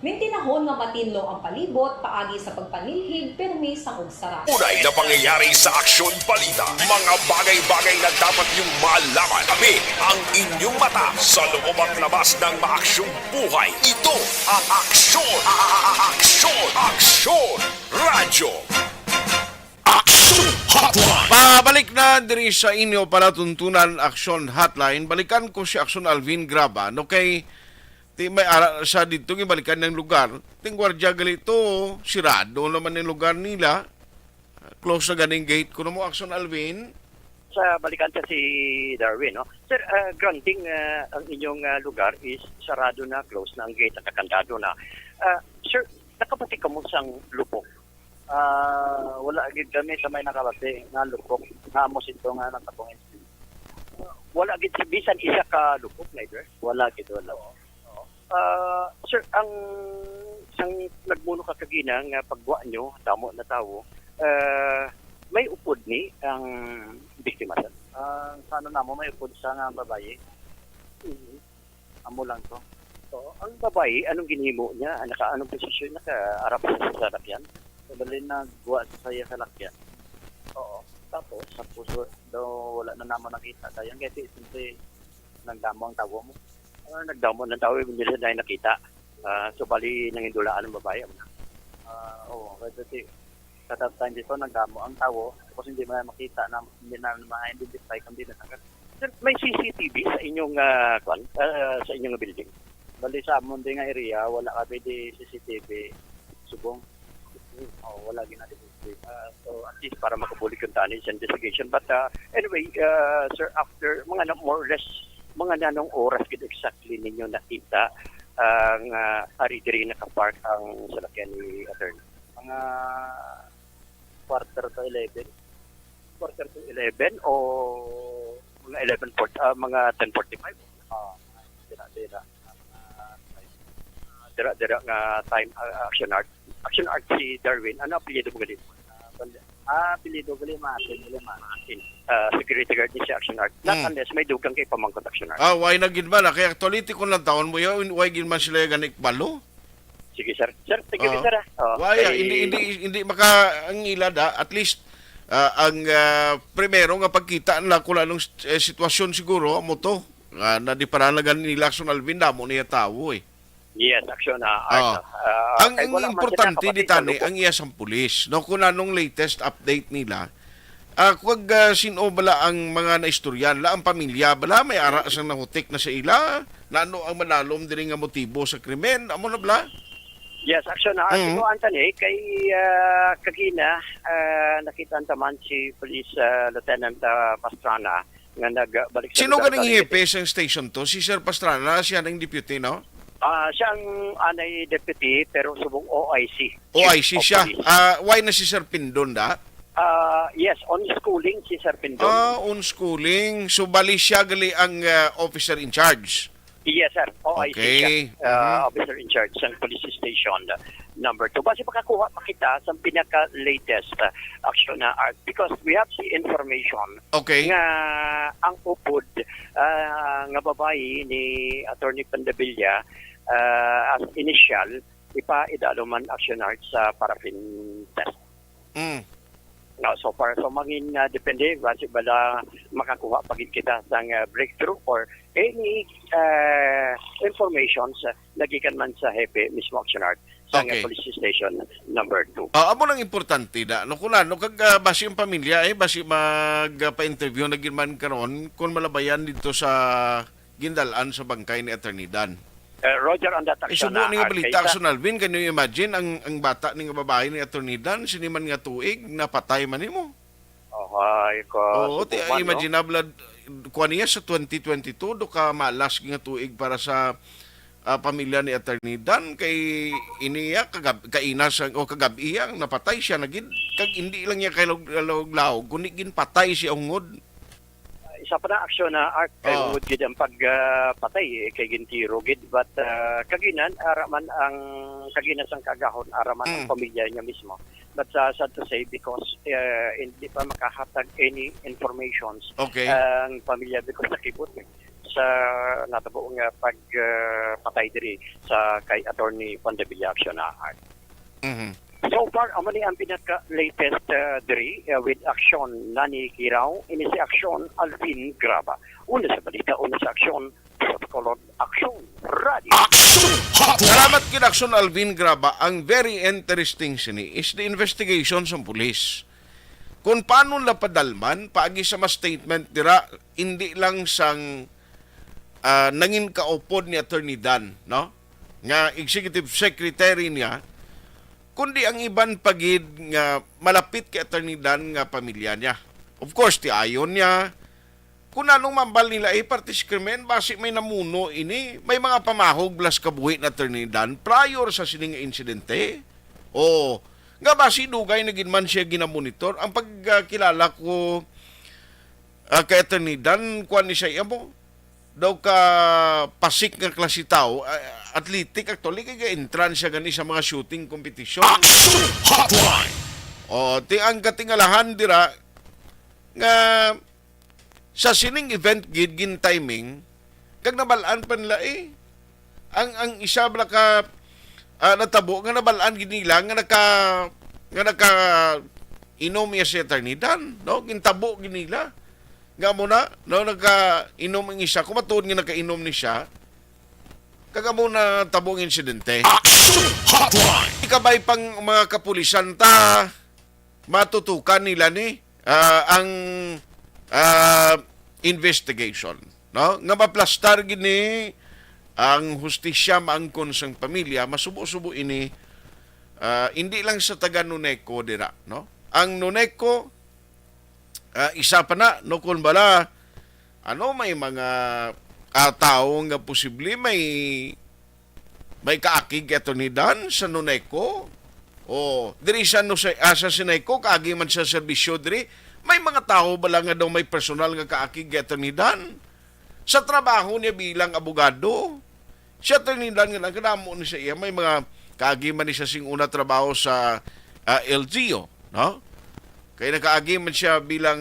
Mintinahon nga matinlo ang palibot paagi sa pagpanilhig, permis ang ugsara. Tunay na pangyayari sa Aksyon Balita. Mga bagay-bagay na dapat niyong malaman. Kami ang inyong mata sa loob at labas ng maaksyong buhay. Ito ang Aksyon! Aksyon! Radyo! Aksyon Hotline! Pabalik na diri sa inyo palatuntunan Action Hotline. Balikan ko si Action Alvin Graba. No kay ti may ara sa dito gibalikan ng lugar. Ting gwardiya galito sirado naman yung lugar nila. Close na ganing gate ko mo Action Alvin. Sa balikan sa si Darwin, no? Sir, granting ang inyong lugar is sarado na, close na ang gate at kandado na. Sir, nakabati ka mo sang lupok. Wala gid kami sa may nakabati nga lupok. Namos ito nga nakapungin. Wala gid si bisan isa ka lupok, Neighbor? Wala gid wala. Sir, ang sang nagmuno ka kagina nga pagwa nyo, damo na tawo, may upod ni ang biktima, sir? Sa ano na mo, may upod sa nga babae. Amo lang to. So, ang babae, anong ginhimo niya? Anong posisyon? Naka-arap sa sasakyan? Sabali na guwa sa saya sa lakyan. Oo. Tapos? Tapos daw wala na naman nakita. Kaya kasi simple nagdamo ang tawo mo. Nagdamo ng tao, hindi siya dahil nakita. So, bali nangindulaan ng babae. Oo. Kasi sa that time dito, nagdamo ang tawo. Tapos hindi mo na makita na hindi na ma-identify kung hindi na nakat. Sir, may CCTV sa inyong sa inyong building? Bali sa amon din nga area, wala ka pwede CCTV. Subong. Wala ginagawa. So, at least para makabulik yung tani sa investigation. But anyway, sir, after mga more or less mga nanong oras gid exactly ninyo nakita ang ari diri nakapark ang salakyan ni attorney? Mga quarter to 11 o mga 11:40 mga 10:45? Dira nga time action art si Darwin. Ano apelyido mo gali? Pilido gali Martin. Security guard ni si Action Art. Not unless may dugang kay pamangkot Action Art. Why na gid ba na kay actuality ko lang taon mo yo why gid man sila ganik balo? Sige sir. Sir, thank you sir. Why hindi maka ang ilada at least ang primero nga pagkita na kung anong sitwasyon siguro mo to na di paranagan nila Action Alvin damo niya tawo eh. Yes, Action Art. Ang importante dito ang iya sang pulis. No kung anong latest update nila. Kung sino bala ang mga naistoryan, la ang pamilya bala may ara sang nahutik na sa ila, na ano ang manalom diri nga motibo sa krimen, amo na bala? Yes, Action Art. Ito Anthony kay kagina nakita taman si Police Lieutenant Pastrana nga nagbalik sa sino ganing hepe sa station to? Si Sir Pastrana, siya ng deputy, no? Siya ang anay deputy pero subong OIC. OIC siya. Why na si Sir Pindon da? Yes, on schooling si Sir Pindon. On schooling. So bali siya gali ang officer in charge. Yes, sir. OIC siya. Officer in charge sa police station number 2. Basi makakuha makita sa pinaka-latest action na art because we have the information nga ang upod nga babae ni Attorney Pandavilla as initial ipa-idalo man action art sa paraffin test. So far, maging depende kasi bala makakuha pagid kita sang breakthrough or any informations nagikan man sa hepe mismo action art sa police station number 2. Amo nang importante da no kunano kag basi ang pamilya basi magpa-interview na gid man karon kun malabayan dito sa gindalan sa bangkay ni Attorney Dan. Roger on that action. Subo ni nga balita Action Alvin, can you imagine ang bata ni nga babae ni Attorney Dan, siniman nga tuig, napatay man nimo. Ay ko. Imaginable kuha niya sa 2022 do ka malas nga tuig para sa pamilya ni Attorney Dan kay iniya kaina sa o kagabi iyang napatay siya nagid kag hindi lang niya kay lawog kundi ginpatay siya ungod. Isa pa na aksyon na art would gid ang pagpatay kay gintiro gid but kaginan araman ang kaginan sang kagahon araman ang pamilya niya mismo. But sad to say because hindi pa makahatag any informations ang pamilya because nakibot sa natabo nga pagpatay diri sa kay Attorney Pandevilla action na art. So far, amani ang pinaka-latest diri with action Nani Kiraw, ini si action Alvin Graba. Una sa balita, una sa action Protocol Action Radio. Salamat kid action Alvin Graba. Ang very interesting sini is the investigation sa pulis. Kung paano napadalman, paagi sa mas statement dira, hindi lang sang nangin kaupod ni Attorney Dan, no? Nga executive secretary niya, kundi ang iban pagid nga malapit kay Attorney Dan nga pamilya niya. Of course, ti ayon niya. Kung anong mambal nila partis krimen, basi may namuno ini, may mga pamahog blas kabuhi na Attorney Dan prior sa sining insidente. O, nga basi dugay na ginman siya ginamonitor. Ang pagkilala ko kay Attorney Dan, kuha ni siya mo, daw ka pasik nga klase tao, athletic actually kay entrance siya gani sa mga shooting competition. Hotline. O ti ang katingalahan dira nga sa sining event gid gin timing kag nabalaan pa nila ang isa bala ka natabo nga nabalaan gid nila nga naka inom niya si Attorney Dan, no? Gintabo gid nila. Nga mo na, no, nagka-inom ang isa. Kung matuod nga nagka-inom ni siya, kaga mo na tabong insidente. Ikabay pang mga kapulisan ta, matutukan nila ni ang investigation. No? Nga maplastar gini ang hustisya maangkon sang pamilya, masubo-subo ini, hindi lang sa taga Nuneco dira. No? Ang Nuneco, isa pa na, no, kung bala, may mga tao nga posible may kaakig Attorney Dan sa Nuneco. O, diri sa Sineco, kaagi man sa serbisyo diri, may mga tao bala nga daw may personal nga kaakig Attorney Dan. Sa trabaho niya bilang abogado, si Attorney Dan nga nagkadamo ni sa iya, may mga kaagi man ni sa singuna trabaho sa LGO, no? Kaya nakaagi man siya bilang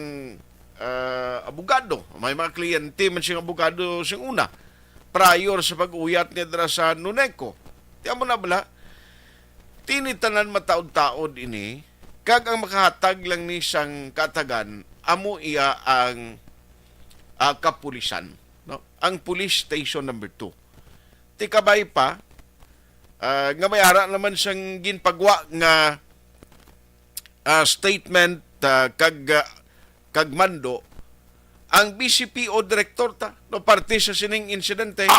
abogado. May mga kliyente man siyang abogado siyang una. Prior sa pag-uyat niya dira sa Nuneco. Tiyan mo na bala, tinitanan mataod-taod ini, kag ang makahatag lang ni sang katagan, amo iya ang kapulisan. No? Ang police station number 2. Tikabay pa, nga may ara naman siyang ginpagwa nga statement kag mando ang BCPO director ta no parte sa sining insidente.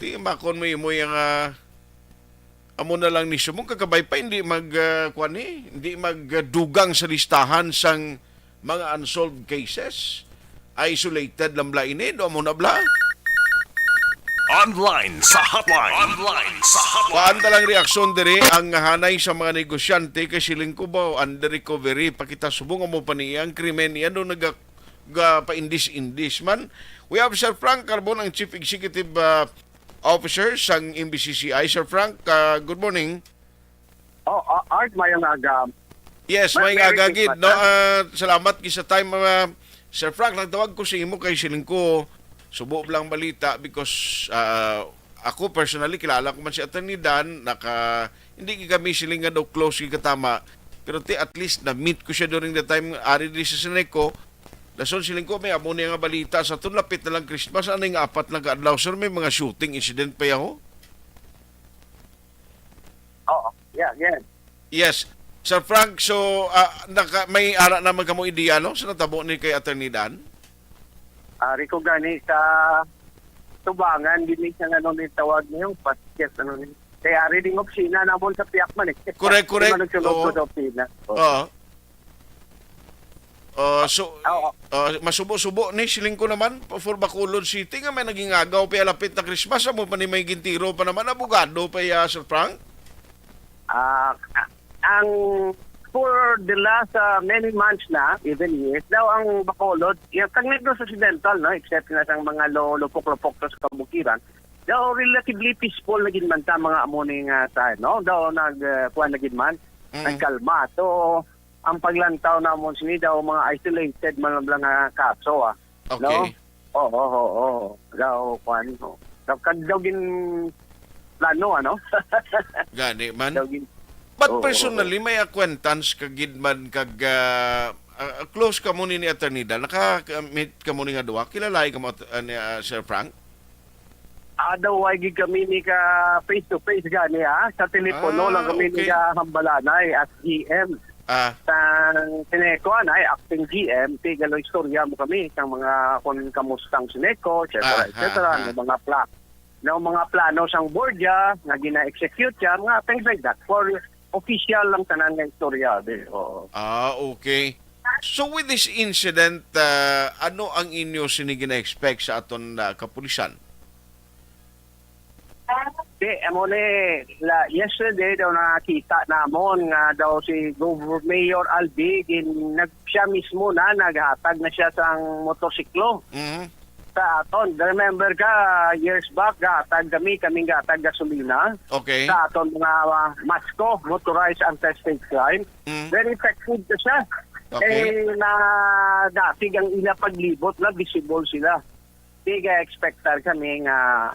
Ti makon mo yung amo na lang ni sumong kakabay pa hindi hindi magdugang sa listahan sang mga unsolved cases. Isolated lang bla ini do mo na bla. Online sa hotline. Paanta lang reaksyon diri ang hanay sa mga negosyante kay siling ko ba under recovery pakita subong mo pa niya ang krimen niya no pa-indis man. We have Sir Frank Carbon, ang Chief Executive Officer sang MBCCI. Sir Frank, good morning. Art mayang aga. Yes, may agagid. No, salamat sa time Sir Frank, nagtawag ko sa imo kay siling ko subo lang balita because ako personally kilala ko man si Attorney Dan, hindi kami siling nga daw close katama, pero at least na meet ko siya during the time ari di sa Sineco. Dason siling ko may amo niya nga balita sa tunlapit na lang Christmas ano nga 4 na kaadlaw sir may mga shooting incident pa yaho. Yeah. Yes. Sir Frank, so may ara naman kamo ideya no sa natabo ni kay Attorney Dan? Rico gani sa tubangan gini siya nga nung tawag niyo paskes kaya reading opisina namon sa piyak man Correct. Nagsulod ko sa opisina. masubo-subo ni siling ko naman for Bacolod City nga may naging agaw pa lapit na Christmas mo pa ni may gintiro pa naman abogado pa Sir Frank. Ang for the last many months na, even years, daw ang Bacolod, yung kang Negros Occidental, no, except na sang mga lupok-lupok sa kabukiran, daw relatively peaceful na ginman ta mga amuning sa, no? Daw nagkuhan na ginman, nagkalma. So, ang paglantaw na mo sini daw mga isolated man lang nga kaso, Okay. no? Oo. Daw kuhan, no? Daw gin plano, ano? Gani man. Daw gin But personally, may acquaintance kagid man kag close ka mo ni Attorney Dan. Naka-meet ka mo ni nga duwa. Kilalay ka mo ni Sir Frank? Daw ay kami ni ka face-to-face gani sa telepono lang kami ni ka hambalanay at GM. Sa Sineco ay acting GM, tigalo istorya mo kami sa mga kung kamustang Sineco, etc. Mga plano sang board ya, nga gina-execute ya, mga things like that. For official lang tanan nga istorya. Okay. So with this incident, ano ang inyo sinigina-expect sa aton kapulisan? Yesterday daw nakita namon nga daw si Mayor Albi siya mismo na naghatag na siya sang motorsiklo. Sa aton, remember ka years back gatag kaming gatag gasolina. Okay. Sa aton mga MASCO, motorized anti-state crime. Very effective na siya. Okay. Na dati ang ila paglibot na visible sila. Tiga expectar kami nga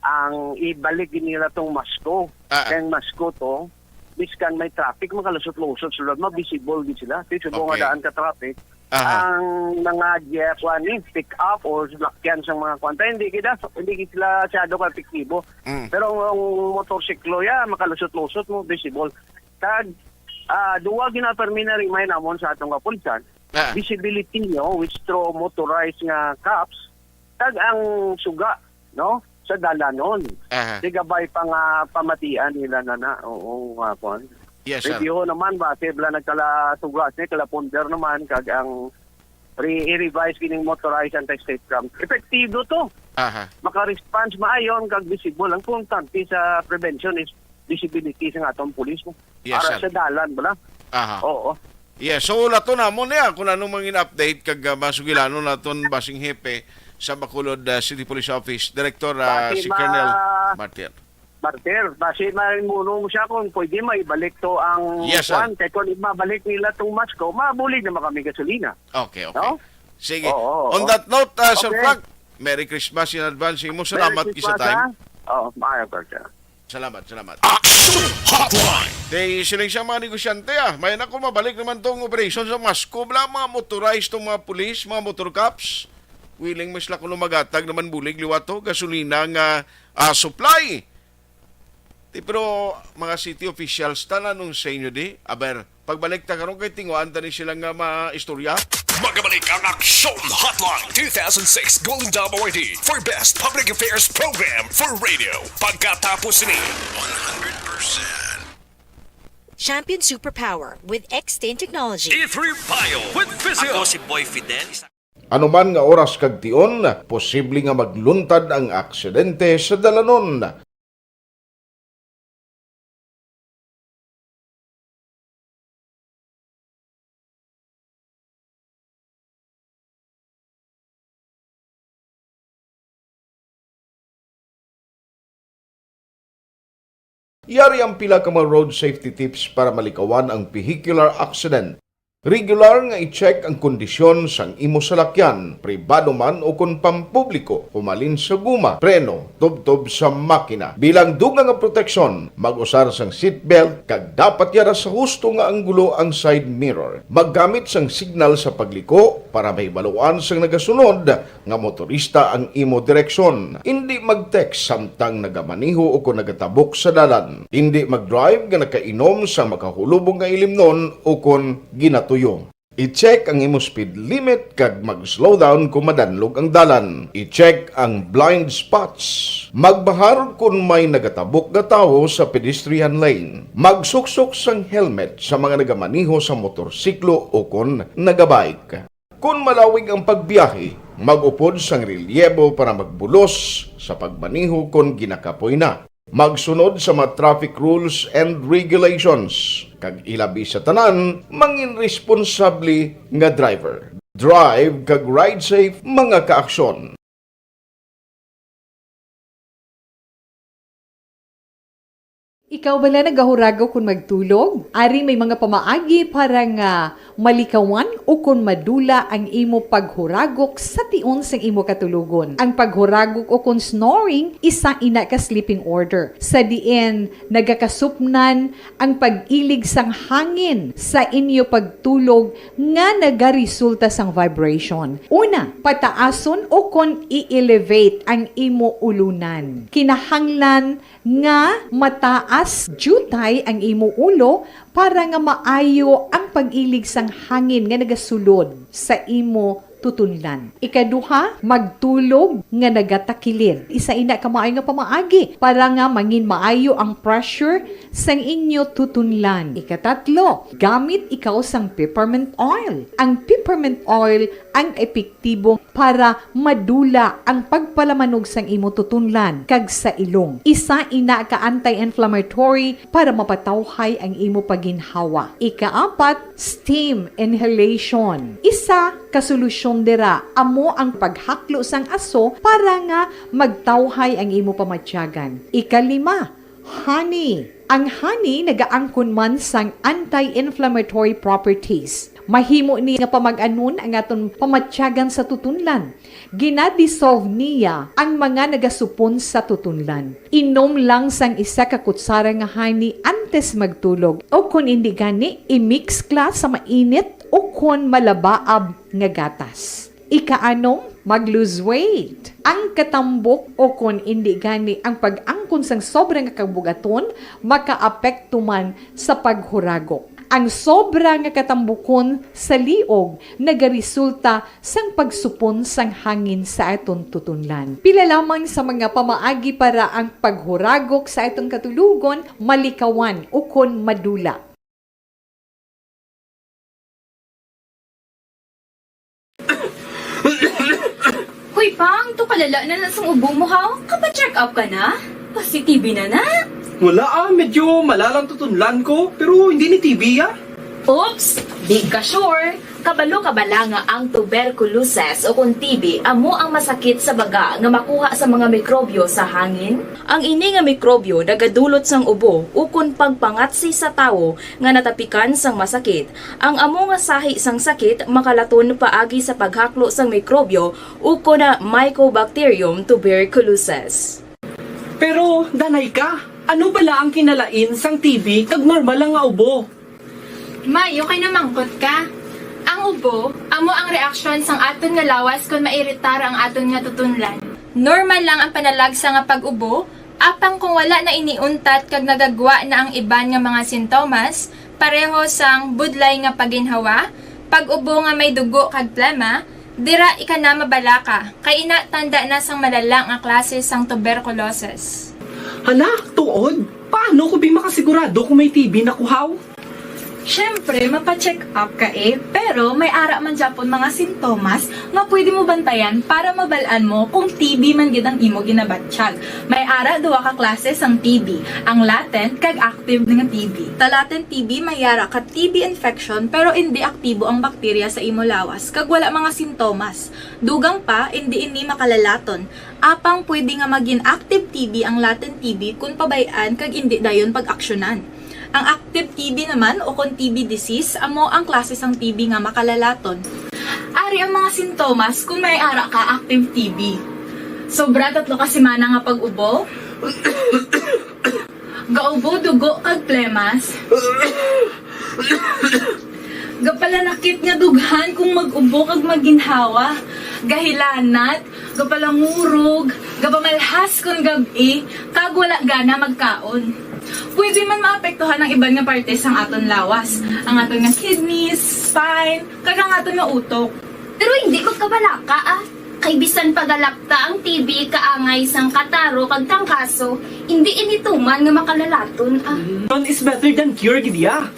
ang ibalik nila tong Masco. Kaya Masco to, biskan may traffic, makalusot-lusot sila, ma-visible din sila. Kasi nga daan ka traffic. Ang mga GF1 pick up or lakyan sa mga kwanta, hindi sila masyado ka-epektibo. Pero ang motorsiklo makalusot-lusot mo, visible. Tag, duwa ginapermina rin namon sa atong kapulisan, visibility nyo, which through motorized nga cops, tag ang suga, no? Sa dalanon. Digabay pa nga pamatian nila na. Oo, kon. Yes, sir. Review naman ba, sibla nagkala sugas ni kala ponder naman kag ang i-revise kining motorized anti-state crime. Epektibo to. Maka-response maayon kag visible. Ang importante sa prevention is visibility sa atong pulis mo. Yes, para sir. sa dalan bala. Oo. Yes, so lato na mo niya kung anong mga update kag masugilano naton basing hepe sa Bacolod City Police Office, Director si Colonel Martir. Basi marimuno mo siya kung pwede maibalik to ang kwan. Kaya kung mabalik nila itong Masco, mabulig naman kami gasolina. Okay. No? Sige. On that note, Sir Frank, Merry Christmas in advance. Mo salamat isa time. Maayo ka siya. Salamat. Action Hotline! Day siling siya mga negosyante May na mabalik naman tong operation sa Masco. Wala mga motorized tong mga police, mga motor cops. Willing mas lako magatag naman bulig liwato gasolina nga supply. Pero mga city officials tanan nung sa inyo di, aber pagbalik ta karon kay tinguan tani sila nga maistorya. Magabalik ang Action Hotline 2006 Golden Dome Award for Best Public Affairs Program for Radio. Pagkatapos ni 100%. Champion Superpower with X10 Technology. E3 Bio with Vizio. Ako si Boy Fidel. Anuman nga oras kag tion, posible nga magluntad ang aksidente sa dalanon. Yari ang pila ka mga road safety tips para malikawan ang vehicular accident. Regular nga i-check ang kondisyon sang imo salakyan, pribado man o kung pampubliko, humalin sa guma, preno, tubtob sa makina. Bilang dugang nga proteksyon, mag-usar sang seatbelt, kag dapat yara sa husto nga anggulo ang side mirror. Maggamit sang signal sa pagliko para may baluan sang nagasunod nga motorista ang imo direksyon. Hindi mag-text samtang nagamaniho o kung nagatabok sa dalan. Hindi mag-drive nga nakainom sa makahulubong nga ilimnon o kung ginatuyo. I-check ang imo speed limit kag mag-slow down kung madanlog ang dalan. I-check ang blind spots. Magbahar kung may nagatabok nga tawo sa pedestrian lane. Magsuksok sang helmet sa mga nagamaniho sa motorsiklo o kung nagabike. Kung malawig ang pagbiyahe, mag-upod sang relyebo para magbulos sa pagmaniho kung ginakapoy na. Magsunod sa mga traffic rules and regulations. Kag ilabi sa tanan, mangin responsable nga driver. Drive kag ride safe mga kaaksyon. Ikaw bala nagahurago kung magtulog? Ari may mga pamaagi para nga malikawan o kung madula ang imo paghuragok sa tion sang imo katulugon. Ang paghuragok o kung snoring, isa ina ka sleeping order. Sa diin, nagakasupnan ang pag-ilig sang hangin sa inyo pagtulog nga nagaresulta sang vibration. Una, pataason o kung i-elevate ang imo ulunan. Kinahanglan nga mataas jutay ang imo ulo para nga maayo ang pag-ilig sang hangin nga nagasulod sa imo tutunlan. Ikaduha, magtulog nga nagatakilid. Isa ina ka maayo nga pamaagi para nga mangin maayo ang pressure sang inyo tutunlan. Ikatatlo, gamit ikaw sang peppermint oil. Ang peppermint oil ang epektibo para madula ang pagpalamanog sang imo tutunlan kag sa ilong. Isa ina ka anti-inflammatory para mapatawhay ang imo paginhawa. Ikaapat, steam inhalation. Isa ka solusyon dira amo ang paghaklo sang aso para nga magtawhay ang imo pamatyagan. Ikalima, honey. Ang honey nagaangkon man sang anti-inflammatory properties. Mahimo ni nga pamag-anon ang aton pamatyagan sa tutunlan. Ginadissolve niya ang mga nagasupon sa tutunlan. Inom lang sang isa ka kutsara nga honey antes magtulog. O kung hindi gani, i-mix kla sa mainit o kung malabaab nga gatas. Ikaanom, mag-lose weight. Ang katambok o kung hindi gani ang pag-angkon sang sobrang kabugaton, makaapekto man sa paghuragok. Ang sobra nga katambukon sa liog nagaresulta sang pagsupon sang hangin sa aton tutunlan. Pila lamang sa mga pamaagi para ang paghuragok sa atong katulugon malikawan o kon madula. Hoy pang, to kalala na sang ubo mo ha? Kapa-check up ka na? Positive na na? Wala medyo malalang tutunlan ko, pero hindi ni TB Oops! Di ka sure! Kabalo-kabala nga ang tuberculosis o kung TB amo ang masakit sa baga nga makuha sa mga mikrobyo sa hangin. Ang ini nga mikrobyo nagadulot sang ubo o kung pagpangatsi sa tawo nga natapikan sang masakit. Ang amo nga sahi sang sakit makalaton paagi sa paghaklo sang mikrobyo o kung na Mycobacterium tuberculosis. Pero, danay ka, ano bala ang kinalain sang TB kag normal lang nga ubo? Mayo kay namangkot ka. Ang ubo, amo ang reaksyon sang aton nga lawas kung mairitar ang aton nga tutunlan. Normal lang ang panalagsa nga pag-ubo, apang kung wala na iniuntat kag nagagwa na ang iban nga mga sintomas, pareho sang budlay nga paginhawa, pag-ubo nga may dugo kag plema, dira ika na mabalaka, kay ina tanda na sang malalang nga klase sang tuberculosis. Hala, tuod? Paano ko makasigurado kung may TB na kuhaw? Siyempre, mapacheck up ka pero may ara man Japon mga sintomas nga pwede mo bantayan para mabalaan mo kung TB man gid ang imo ginabatsyag. May ara duwa ka klase sang TB, ang latent kag active nga TB. Ta latent TB may ara ka TB infection pero hindi aktibo ang bakterya sa imo lawas kag wala mga sintomas. Dugang pa hindi ini makalalaton. Apang pwede nga maging active TB ang latent TB kung pabayaan kag hindi dayon pag-aksyonan. Ang active TB naman o kung TB disease, amo ang klase sang TB nga makalalaton. Ari ang mga sintomas kung may ara ka active TB. Sobra 3 ka semana nga pag-ubo. Gaubo, dugo, kag plemas. Gapalanakit nga dughan kung mag-ubo kag maginhawa. Gahilanat, gapalangurog, gapamalhas kung gabi, kag wala gana magkaon. pwede man maapektuhan ng iban nga partes ang aton lawas. Ang aton nga kidneys, spine, kagang aton nga utok. Pero hindi ko kabalaka Kay bisan pagalapta ang TB kaangay sang kataro kag tangkaso, hindi inituman nga makalalaton Prevention is better than cure, gidya.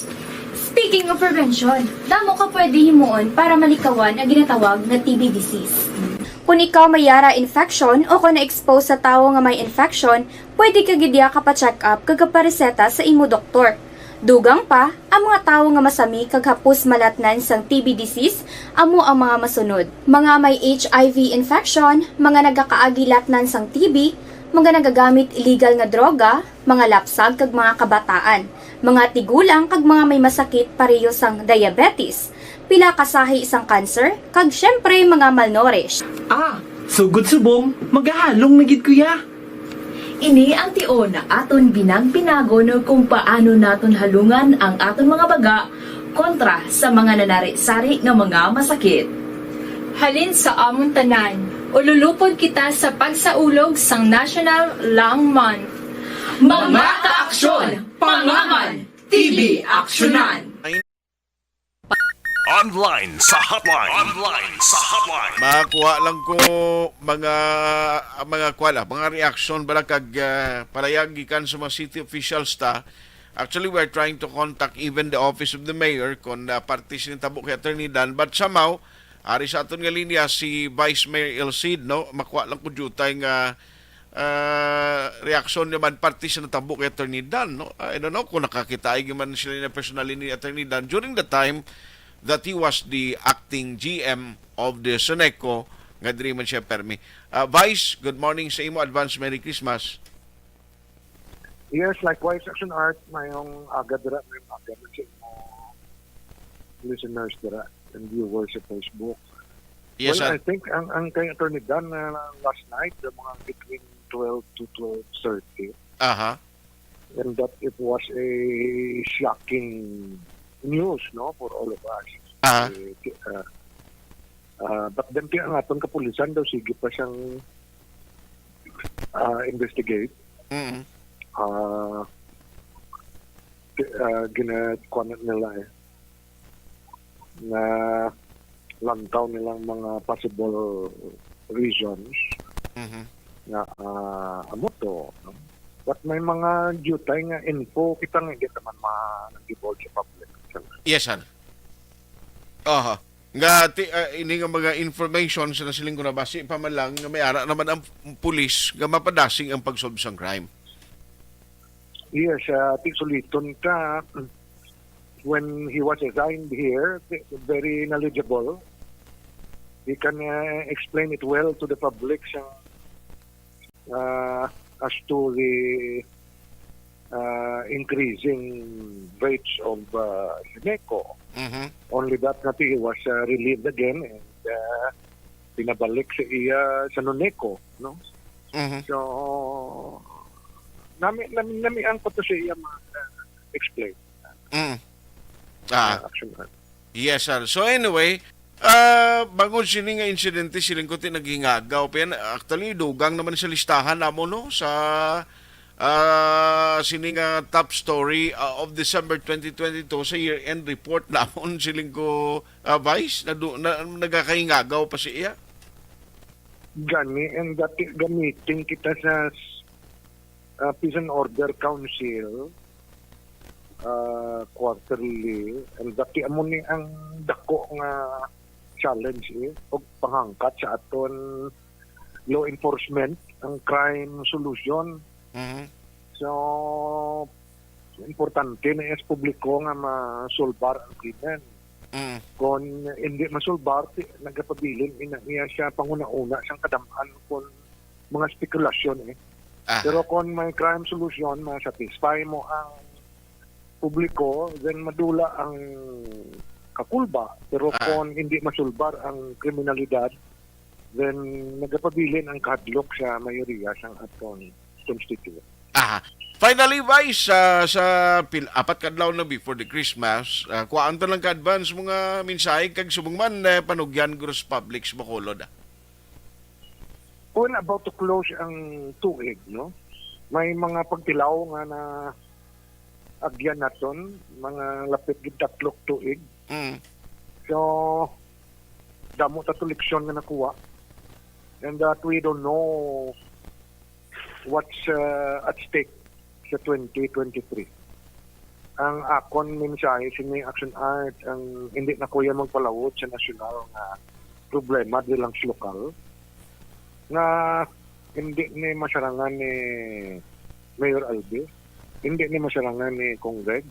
Speaking of prevention, damo ka pwede himuon para malikawan ang ginatawag na TB disease. Kung ikaw may yara infection o kung na-expose sa tao nga may infection, pwede ka gidya kapacheck up kag kapareseta sa imo doktor. Dugang pa, ang mga tao nga masami kag hapos malatnan sang TB disease, amo ang mga masunod. Mga may HIV infection, mga nagakaagilatnan sang TB, mga nagagamit illegal nga droga, mga lapsag kag mga kabataan, mga tigulang kag mga may masakit pareho sang diabetes, pila kasahi isang cancer, kag syempre mga malnourished. Sugod subong, magahalong na gid kuya. Ini ang tion na aton binang-pinago no kung paano naton halungan ang aton mga baga kontra sa mga nanari-sari nga mga masakit. Halin sa among tanan, ululupod kita sa pagsaulog sang National Lung Month. Mga kaaksyon, pangaman, TB aksyonan. Online sa hotline. Makakuha lang ko mga reaction bala kag palayag gikan sa mga city officials ta. Actually, we're trying to contact even the office of the mayor kung parte sin tabo kay Attorney Dan, but somehow ari sa aton nga linya si Vice Mayor Elcid, no, makuha lang ko jutay nga reaksyon naman parte sa natabo kay Attorney Dan, no. I don't know kung nakakita man sila na personally ni Attorney Dan during the time that he was the acting GM of the Soneco nga diri man siya permi. Vice, good morning sa imo, advance Merry Christmas. Yes, likewise, Action Art, mayong aga dira, mayong aga na sa imo listeners dira and viewers sa Facebook. Yes, well, sir. I think ang kay Attorney Dan last night, the mga between 12 to 12:30. And that it was a shocking news, no, for all of us. But then kaya ang aton kapulisan daw sige pa siyang investigate. Ginakuha nila na lantaw nilang mga possible reasons na amo to, no? But may mga jutay nga info kita nga hindi naman nag-divulge sa public. Yes, sir. Nga ini nga mga information sa nasiling ko na basi pa man lang nga may ara naman ang pulis nga mapadasing ang pagsolve sang crime. Yes, Tisuliton ka when he was assigned here, very knowledgeable. He can explain it well to the public as to the increasing rates of Soneco. Only that he was relieved again and pinabalik sa iya sa Noneco, no? So nami ang ko to sa iya explain. Yes, sir. So anyway, bago sini nga insidente siling ko tinagingagaw pa actually dugang naman sa listahan namo, no, sa sini nga top story of December 2022 sa year-end report namon siling ko Vice na nagakaingagaw pa siya. Gani, and that gamitin kita sa Peace and Order Council quarterly, and dati amo ni ang dako nga challenge og panghangkat sa aton law enforcement ang crime solution. So importante na is publiko nga masulbar ang krimen. Kung hindi masulbar, nagapabilin niya siya panguna-una siyang kadamaan kung mga spekulasyon Pero kung may crime solution, ma-satisfy mo ang publiko, then madula ang kakulba. Pero kung hindi masulbar ang kriminalidad, then nagapabilin ang kadlok sa mayoriya sang aton constituent. Finally, Vice, sa apat kadlaw na before the Christmas, kuhaan to lang ka-advance mga mensahe kag subong man panugyan gros public sa Bacolod. When about to close ang tuig, no? May mga pagtilaw nga na agyan naton mga lapit gid 3 tuig. So damo ta to leksyon nga nakuha. And that we don't know what's at stake sa 2023. Ang akon mensahe sini Action Art ang hindi na kuya magpalawod sa nasyonal nga problema bilang lokal nga hindi ni masarangan ni Mayor Albi, hindi ni masarangan ni Congreg,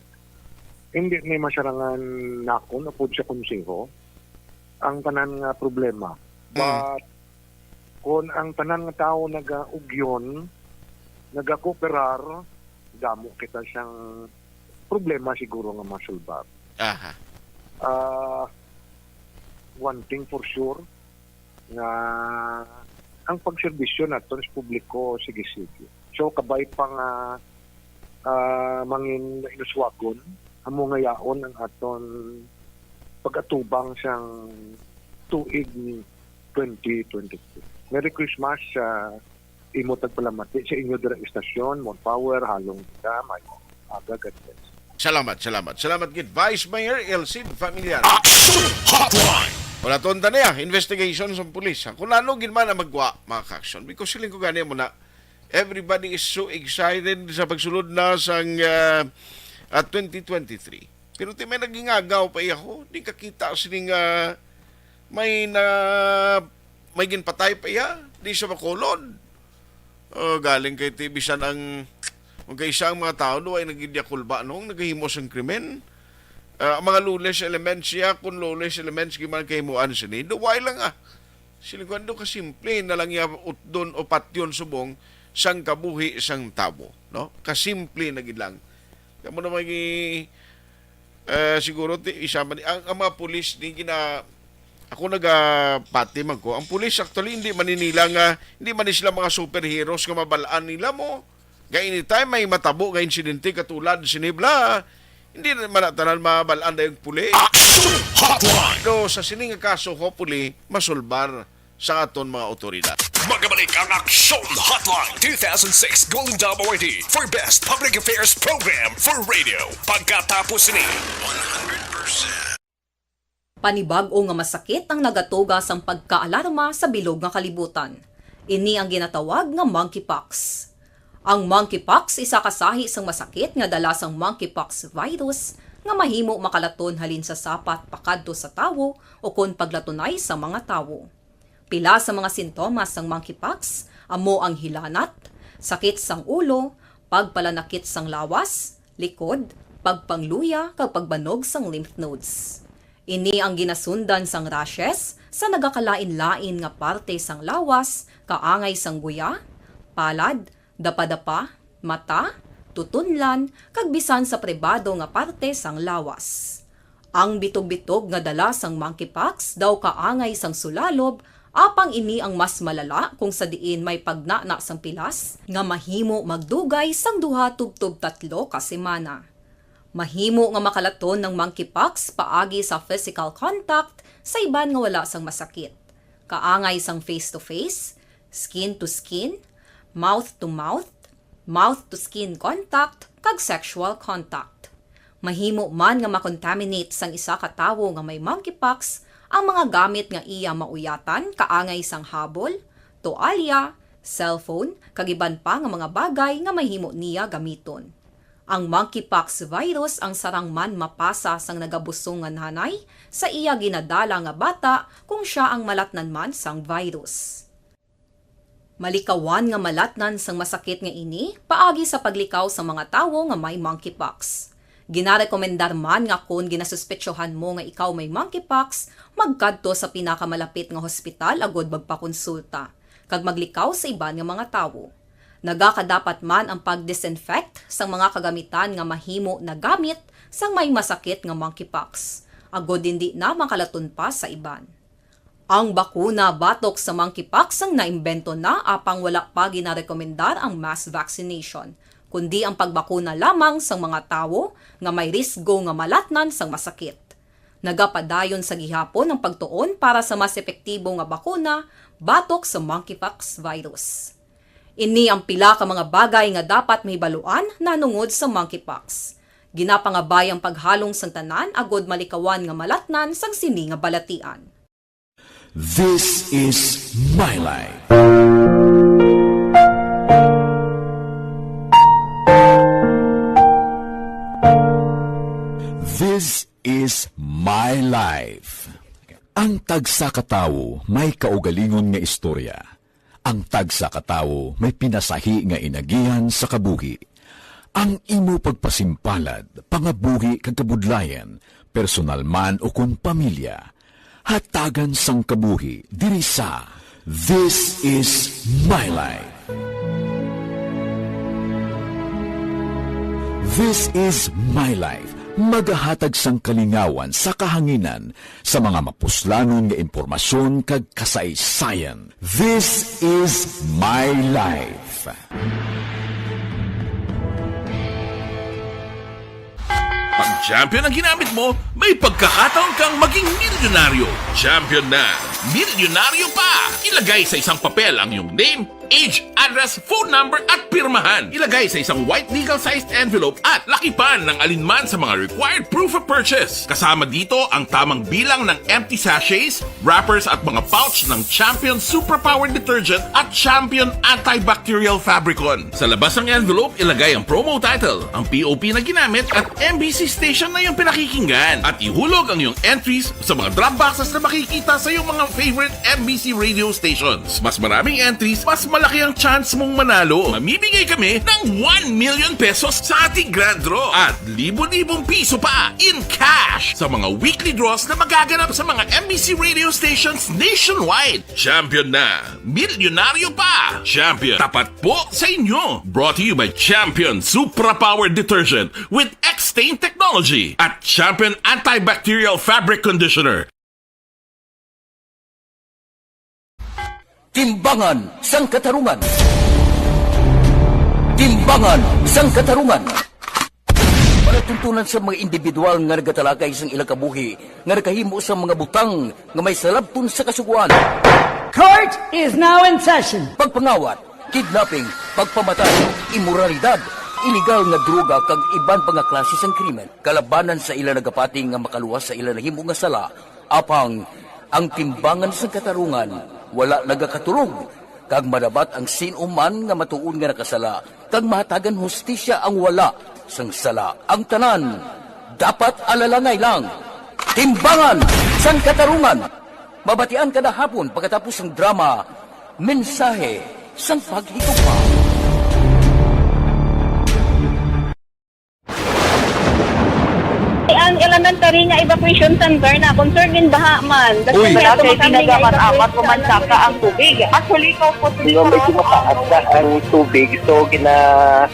hindi ni masarangan nakon apod sa konseho ang tanan nga problema. But kung ang tanan nga tao nagaugyon, nagakooperar, damo kita siyang problema siguro nga masulbar. One thing for sure nga ang pagserbisyo nato sa publiko sige-sige. So kabay pa nga mangin inuswagon amo nga yaon ang aton pag-atubang siyang tuig ni 2023. Merry Christmas sa imo tagpalamati sa inyo dira istasyon, Mon Power, halong kita, may aga God bless. Salamat gid Vice Mayor Elsie Familiar. Action Hotline. Wala tonda niya investigation sa pulis. Kung ano gid man ang magwa mga ka-action because siling ko gani mo na everybody is so excited sa pagsulod na sang 2023. Pero may naging agaw pa ako, di kakita sining may ginpatay pa iya, di sa Bacolod. Galing kay Tibisan ang isang mga tao ay nagidyakulba nung nagahimos ang krimen. Ang mga lawless elements siya, kung lawless elements giman kahimuan sini, duway lang Sila kwando ka simple na lang iya utdon o patyon subong sang kabuhi sang tabo, no? Kasimple na gid lang. Kamo na siguro isa man ang mga pulis di gina ako nagapati man ko. Ang pulis actually hindi maninila nga hindi man sila mga superheroes nga mabalaan nila mo. Ga anytime may matabo nga insidente katulad sinibla, hindi man tanan mabalaan da yung pulis. Action Hotline. No, sa sining nga kaso hopefully masulbar sa aton mga otoridad. Magabalik ang Action Hotline 2006 Golden Dome Awardee for Best Public Affairs Program for Radio. Pagkatapos ni 100%. Panibag-o nga masakit ang nagatugas ang pagkaalarma sa bilog nga kalibutan. Ini ang ginatawag nga monkeypox. Ang monkeypox isa kasahi sang masakit nga dala sang monkeypox virus nga mahimo makalaton halin sa sapat pakadto sa tawo o kon paglatunay sa mga tawo. Pila sa mga sintomas sang monkeypox amo ang hilanat, sakit sang ulo, pagpalanakit sang lawas, likod, pagpangluya kag pagbanog sang lymph nodes. Ini ang ginasundan sang rashes sa nagakalain-lain nga parte sang lawas, kaangay sang guya, palad, dapadapa, mata, tutunlan, kag bisan sa pribado nga parte sang lawas. Ang bitog-bitog nga dala sang monkeypox daw kaangay sang sulalob, apang ini ang mas malala kung sa diin may pagnana sang pilas nga mahimo magdugay sang 2 tubtob 3 ka semana. Mahimo nga makalaton ng monkeypox paagi sa physical contact sa iban nga wala sang masakit. Kaangay sang face-to-face, skin-to-skin, mouth-to-mouth, mouth-to-skin contact, kag sexual contact. Mahimo man nga makontaminate sang isa ka tawo nga may monkeypox ang mga gamit nga iya mauyatan kaangay sang habol, toalya, cellphone, kag iban pa nga mga bagay nga mahimo niya gamiton. Ang monkeypox virus ang sarang man mapasa sang nagabusong nga nanay sa iya ginadala nga bata kung siya ang malatnan man sang virus. Malikawan nga malatnan sang masakit nga ini paagi sa paglikaw sa mga tawo nga may monkeypox. Ginarekomendar man nga kung ginasuspetsyohan mo nga ikaw may monkeypox, magkadto sa pinakamalapit nga hospital agod magpakonsulta, kag maglikaw sa iban nga mga tawo. Nagakadapat man ang pag-disinfect sa mga kagamitan nga mahimo na gamit sang may masakit nga monkeypox, agod hindi na makalaton pa sa iban. Ang bakuna batok sa monkeypox ang naimbento na apang wala pa ginarekomendar ang mass vaccination, kundi ang pagbakuna lamang sa mga tawo nga may risgo nga malatnan sang masakit. Nagapadayon sa gihapon ang pagtuon para sa mas epektibo nga bakuna batok sa monkeypox virus. Ini ang pila ka mga bagay nga dapat mahibaluan nanungod sa monkeypox. Ginapangabay ang paghalong sang tanan agod malikawan nga malatnan sang sini nga balatian. This is my life. This is my life. Ang tagsa katawo may kaugalingon nga istorya. Ang tagsa katawo may pinasahi nga inagihan sa kabuhi. Ang imo pagpasimpalad, pangabuhi kag kabudlayan, personal man o kun pamilya, hatagan sang kabuhi diri sa This is my life. This is my life. Magahatag sang kalingawan sa kahanginan sa mga mapuslanon nga impormasyon kag kasaysayan. This is my life. Pag champion ang ginamit mo, may pagkakataon kang maging milyonaryo. Champion na, milyonaryo pa! Ilagay sa isang papel ang iyong name, age, address, phone number at pirmahan. Ilagay sa isang white legal-sized envelope at lakipan ng alinman sa mga required proof of purchase. Kasama dito ang tamang bilang ng empty sachets, wrappers at mga pouch ng Champion Superpower Detergent at Champion Antibacterial Fabricon. Sa labas ng envelope, ilagay ang promo title, ang POP na ginamit at MBC station na yung pinakikinggan. At ihulog ang iyong entries sa mga drop boxes na makikita sa iyong mga favorite MBC radio stations. Mas maraming entries, mas malaki ang chance mong manalo. Mamimigay kami ng 1 million pesos sa ating grand draw at libo-libong piso pa in cash sa mga weekly draws na magaganap sa mga MBC radio stations nationwide. Champion na, milyonaryo pa. Champion, tapat po sa inyo. Brought to you by Champion Superpower Detergent with X-Stain Technology at Champion Antibacterial Fabric Conditioner. Timbangan sang katarungan. Timbangan sang katarungan. Panatuntunan sa mga individual nga nagatalakay sang ilang kabuhi nga nakahimo sa mga butang nga may salabton sa kasuguan. Court is now in session. Pagpangawat, kidnapping, pagpamatay, imoralidad, iligal nga droga kag iban pa nga klase sang krimen. Kalabanan sa ilang nagapati nga makaluwas sa ilang nahimo nga sala. Apang ang timbangan sang katarungan wala nagakatulog, kag madabat ang sinuman nga matuon nga nakasala, kag mahatagan hustisya ang wala sang sala. Ang tanan, dapat alalangay lang. Timbangan sang katarungan. Mabatian kada hapon pagkatapos ng drama, mensahe sang paghigugma. Ang elementary nga evacuation center na concern din baha man. Uy, kasi tinagaman amat kumansaka ang tubig. Actually, ko po medyo mataas na ang tubig. So,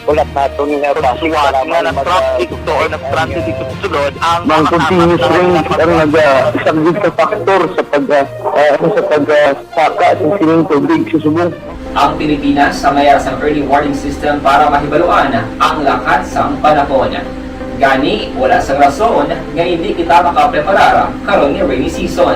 ulat natin nga pasiwala nga ng traffic to or nag-transit dito sulod. Ang continuous ring ang nag-isang sa factor sa pagsaka sa sining tubig sa subong. Ang Pilipinas sa mayas ang early warning system para mahibaluan ang lakat sa panahon. Gani, wala sa rason nga hindi kita makapreparara karon ni rainy season.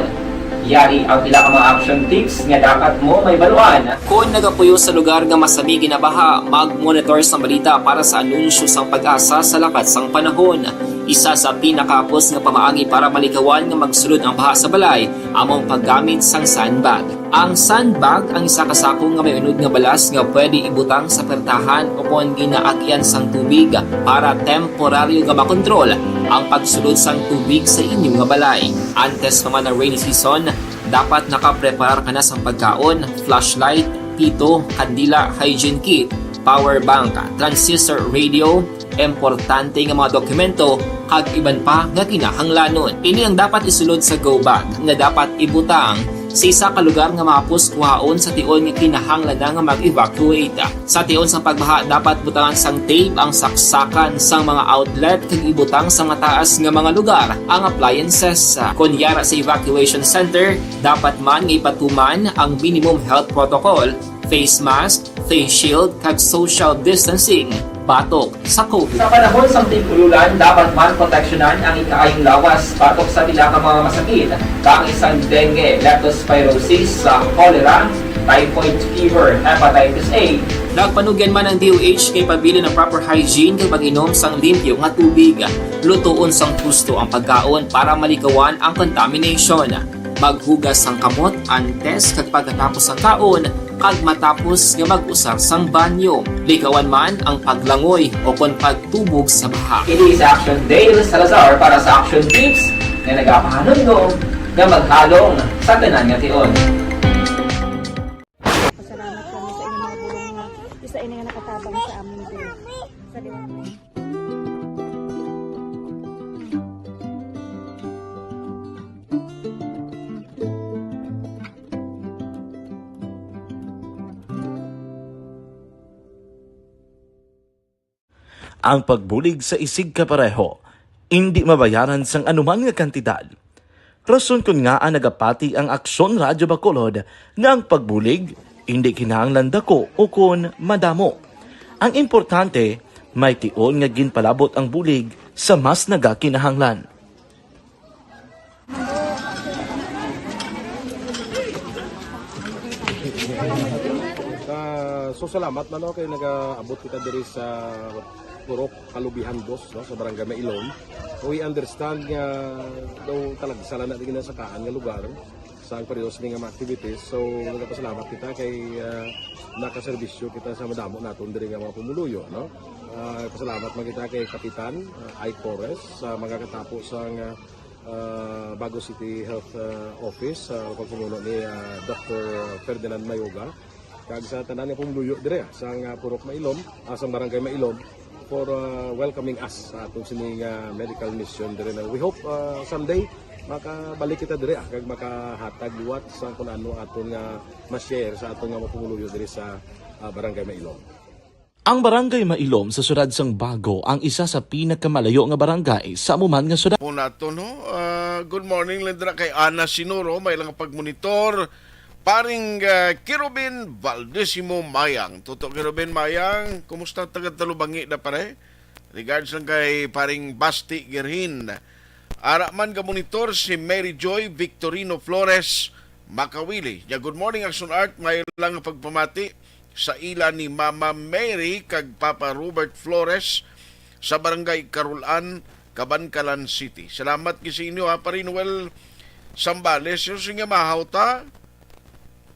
Yari ang pila ka mga action tips nga dapat mo may baluan. Kung nagapuyo sa lugar nga masabi ginabaha, mag-monitor sa balita para sa anunsyo sang pag-asa sa lakat sang panahon. Isa sa pinakapos nga pamaagi para malikawan nga magsulod ang baha sa balay, among paggamit sang sandbag. Ang sandbag ang isa kasakong nga may unod nga balas nga pwede ibutang sa pertahan upon ginaagyan sang tubig para temporaryo nga makontrol ang pagsulod sang tubig sa inyong nga balay. Antes naman ng rainy season, dapat nakapreparar ka na sa pagkaon, flashlight, pito, kandila, hygiene kit, power bank, transistor radio, importante nga mga dokumento, kag iban pa nga kinahanglanon. Ini ang dapat isulod sa go bag nga dapat ibutang sa isa ka lugar nga mapus kuhaon sa tion nga kinahanglan nga mag-evacuate. Sa tion sa pagbaha, dapat butangan sang tape ang saksakan sang mga outlet kag ibutang sa mataas nga mga lugar ang appliances. Kunyara sa evacuation center, dapat man nga ipatuman ang minimum health protocol, face mask, face shield kag social distancing. batok sa COVID. Sa panahon sa tig-ululan, dapat man proteksyonan ang ikaayong lawas batok sa pila ka mga masakit, kang isang dengue, leptospirosis, cholera, typhoid fever, hepatitis A. Nagpanugyan man ang DOH kay pabili ng proper hygiene kay pag-inom sang limpyo nga tubig. Lutuon sang gusto ang pagkaon para malikawan ang contamination. Maghugas sang kamot antes kag pagkatapos ang kaon kag matapos nga mag-usar sang banyo. Likawan man ang paglangoy o kon pagtubog sa baha. Ini sa Action Dale Salazar para sa Action Tips na nagapahanong nga maghalong sa tanan nga tion. Isa ini nga nakatabang sa amin din. Sa Ang pagbulig sa isig kapareho, hindi mabayaran sang anuman nga kantidad. Rason kun nga ang nagapati ang Aksyon Radyo Bacolod nga ang pagbulig, hindi kinahanglan dako o kun madamo. Ang importante, may tion nga ginpalabot ang bulig sa mas nagakinahanglan. So salamat man kay nagaabot kita diri sa Purok Kalubihan Boss, no, sa Barangay Mailom. We understand nga daw talaga sala na din sa kaan nga lugar sa periyos ni nga mga activities. So nagapasalamat kita kay nakaserbisyo kita sa madamo naton diri nga mga pumuluyo, no. Pasalamat man kita kay Kapitan I. Torres sa magkakatapos ang Bago City Health Office sa pagpumuno ni Dr. Ferdinand Mayoga kag sa tanan nga pumuluyo dire sa Purok Mailom, sa Barangay Mailom for welcoming us sa atong sining medical mission dire. We hope someday makabalik kita dire kag makahatag liwat sa kun ano aton nga ma-share sa atong nga mapumuluyo dire sa Barangay Mailom. Ang Barangay Mailom sa syudad sang Bago ang isa sa pinakamalayo nga barangay sa amuman nga syudad. Po nato no. Good morning lendra kay Ana Sinuro, may lang pagmonitor. Paring Kirubin Valdesimo Mayang. Tuto Kirubin Mayang, kumusta tagad Talubangi na pare? Regards lang kay paring Basti Gerhin. Araman ka monitor si Mary Joy Victorino Flores Makawili. Ya good morning Action Art, may lang pagpamati sa ila ni Mama Mary kag Papa Robert Flores sa Barangay Carulan, Cabancalan City. Salamat kasi inyo ha Parinuel Sambales. Yung nga mahauta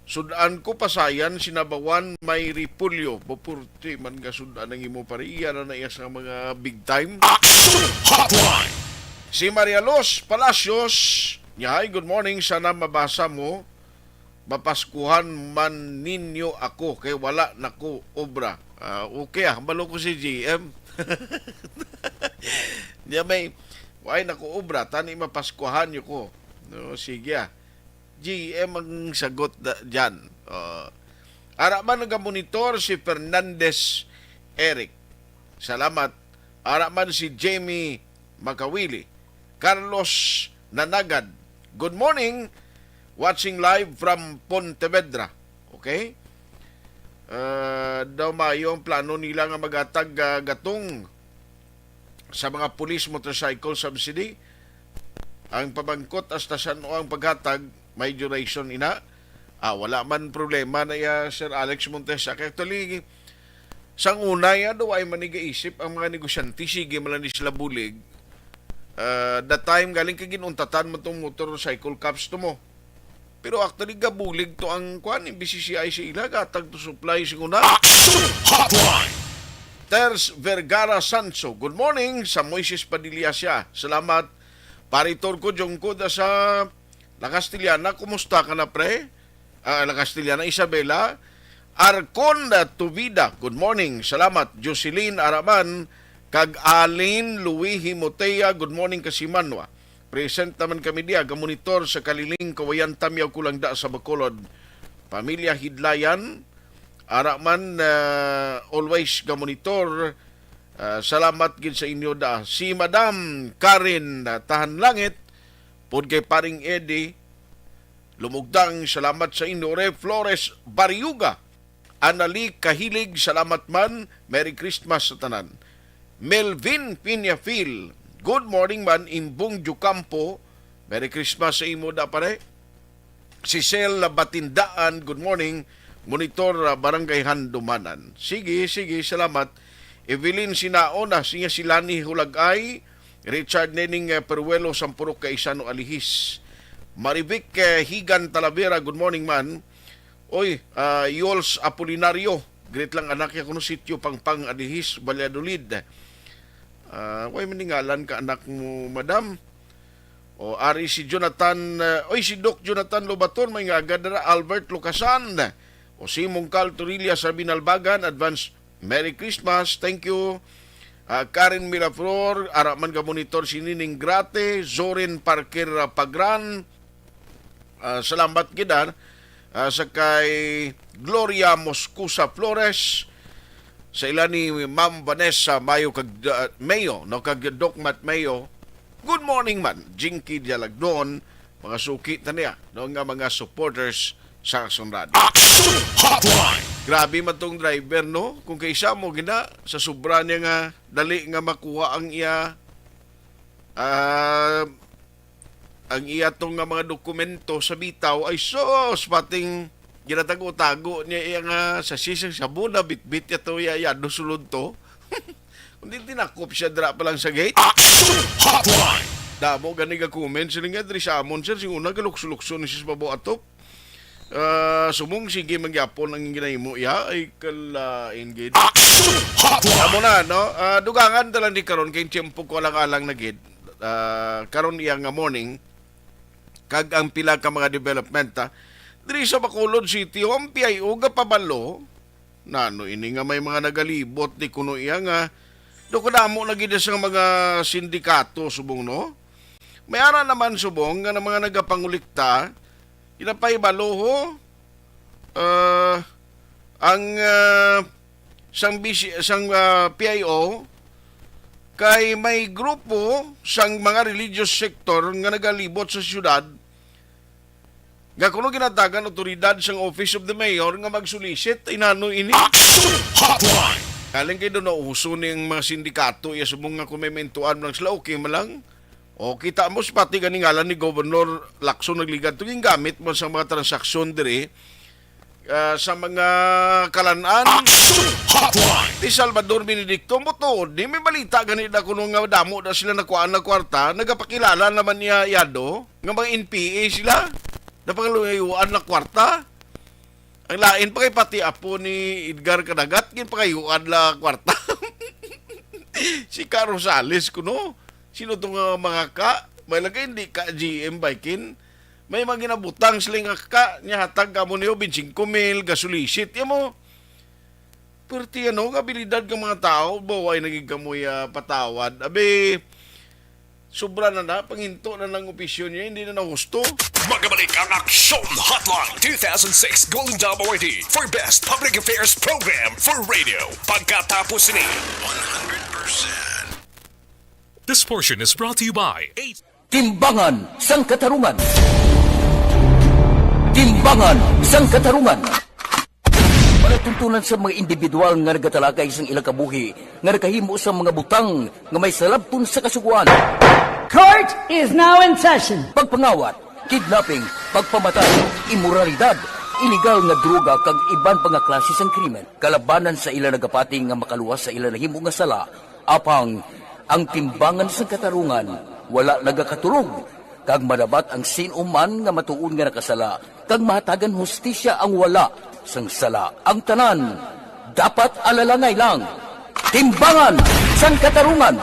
sudan ko pasayan sinabawan may ripulyo popurti man nga sudan ang imo pariya na iya sa mga big time. Hotline. Si Maria Los Palacios niya, good morning, sana mabasa mo mapaskuhan man ninyo ako kay wala nako obra. Okay balo ko si GM. Niya may why nako obra tani mapaskuhan niyo ko. No, sige GM ang sagot dyan. Araman nag-monitor si Fernandez Eric. Salamat. Araman si Jamie Makawili. Carlos Nanagad. Good morning. Watching live from Pontevedra. Okay? Daw mayo ang plano nila nga magatag gatong sa mga police motorcycle subsidy. Ang pabangkot hasta saan o ang paghatag may duration ina. Wala man problema na Sir Alex Montesa. Kaya actually, sang una do ay manigaisip ang mga negosyante. Sige man ni sila bulig. That time galing ka ginuntatan mo itong motorcycle caps to mo. Pero actually gabulig to ang kwan. BCCI sa ila. Gatag to supply siguna. Hotline! Ters Vergara Sanso. Good morning sa Moises Padilla siya. Salamat. Paritor ko jongko da sa La Castellana, kumusta ka na pre? La Castellana, Isabela. Arconda Tuvida, good morning. Salamat. Jocelyn Araman, kag Alin Louis Himotea, good morning Kasimanwa. Present naman kami diya, gamonitor sa Kaliling, Kawayan Tamyaw Kulangda sa Bacolod. Pamilya Hidlayan, Araman, always gamonitor. Salamat gid sa inyo da. Si Madam Karen Tahan Langit, pod kay paring Eddie, lumugdang salamat sa inyo. Re Flores Bariuga, Anali Kahilig, salamat man. Merry Christmas sa tanan. Melvin Piñafil, good morning man. Imbong Jucampo, Merry Christmas sa imo da pare. Si Sel Batindaan, good morning. Monitor Barangay Handumanan. Sige, salamat. Evelyn Sinaona, siya Silani Hulagay. Richard Nening Peruelo, Sampurok Kaisano Alihis. Marivic Higan Talavera, good morning man. Oy, Yols Apolinario, great lang anak ya kuno sitio Pangpang Alihis, Valladolid. Way maningalan ka anak mo, madam. O ari si Jonathan, si Doc Jonathan Lobaton, may nga agad Albert Lucasan. O si Mongcal Torilla sa Binalbagan, advance Merry Christmas, thank you. Karen Miraflor, Araman ka monitor si Nining Grate, Zorin Parker Pagran, salamat gidan. Sa kay Gloria Moscusa Flores, sa ilan ni Ma'am Vanessa Mayo kag Mayo, no kag Doc Matt Mayo. Good morning man, Jinky Dialagdon, mga suki na niya, no nga mga supporters sa Action Radio. Action Hotline! Grabe man tong driver, no? Kung kaysa mo gina, sa sobra niya nga, dali nga makuha ang iya tong nga mga dokumento sa bitaw ay sos pating ginatago-tago niya iya nga sa sisang sabon na bitbit ya to ya sulod to. Kung di tinakop siya dra pa lang sa gate. Action Hotline! Damo gani ka comment sila nga diri sa amon sir sing una galukso-lukso ni sis babo atop. Sumong sige magyapon ang ginahimo ya ay kalain gid. Action Hotline! Amo na no, dugangan talang di karon kay tiempo ko alang-alang na gid. Karon iya nga morning kag ang pila ka mga development diri sa Bacolod City ang PIO ga pabalo nano ini nga may mga nagalibot di kuno iya nga do kadamo na gid sa mga sindikato subong no. May ara naman subong nga mga nagapangulikta inapay baloho ang sang PIO kay may grupo sang mga religious sector nga nagalibot sa syudad nga kuno ginatagan otoridad sang Office of the Mayor nga magsulisit inano ini. Action Hotline! Kaling kayo doon nauso ng mga sindikato iya subong nga kumementuan lang sila okay malang o kita mo pati ganing ngalan ni Governor Lacson nagligad tuging gamit mo sa mga transaksyon dire sa mga kalanaan. Action Hotline! Di Salvador Benedicto mo to, di may balita ganit na kuno nga damo na sila nakuhaan na kwarta, nagapakilala naman niya yado, nga mga NPA sila, napangaluyuan na kwarta. Ang lain pa kay pati apo ni Edgar Kadagat, kin pa kayuan na kwarta. Si Caro Sales kuno, sino itong mga ka, may lagay hindi ka GM Bikin, may mga ginabutang sila nga ka, niya hatag ka mo niyo, 25,000, gasulisit, yan mo. Perti ano, abilidad ng mga tao, baway naging kamoy patawad. Abe, sobra na panginto na ng opisyon niya, hindi na nahusto. Magabalik ang Action Hotline 2006 Golden Dome Awardee for Best Public Affairs Program for Radio. Pagkatapos ni 100%. This portion is brought to you by Timbangan sang Katarungan. Timbangan sang Katarungan. Palatuntunan sa mga individual nga nagatalakay sang ilang kabuhi nga nakahimo sa mga butang nga may salabton sa kasuguan. Court is now in session. Pagpangawat, kidnapping, pagpamatay, imoralidad, iligal nga droga kag iban pa nga klase sang krimen. Kalabanan sa ilang nagapating nga makaluwas sa ilang nahimo nga sala, apang ang timbangan sang Katarungan wala nagakatulog. Kag madabat ang sinuman nga matuon nga nakasala, kag mahatagan hustisya ang wala sang sala. Ang tanan, dapat alalangay lang. Timbangan sang Katarungan.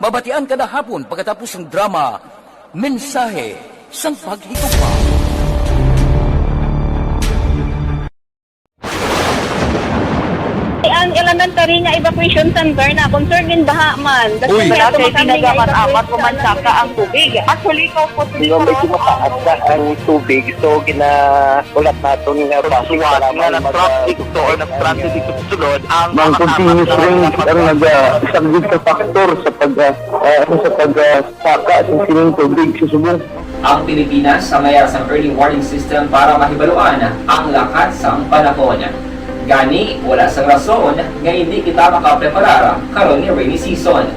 Mabatian kada hapon pagkatapos ng drama, mensahe sang paghigugma. Ang elementary nga evacuation center na concern din baha man. Uy, kasi pinagamat-amat kumansaka ang tubig. Actually, ko po medyo mataas na ang tubig. So, ulat natin nga pasiwala nga ng traffic to or nag-traffic dito sulod. Ang continuous ring ang nag-isang sa factor sa pagsaka at sining tubig sa subong. Ang Pilipinas sa mayas ng early warning system para mahibaluan ang lakas ng panahon. Gani, wala sang rason nga hindi kita makapreparar karon ni rainy season.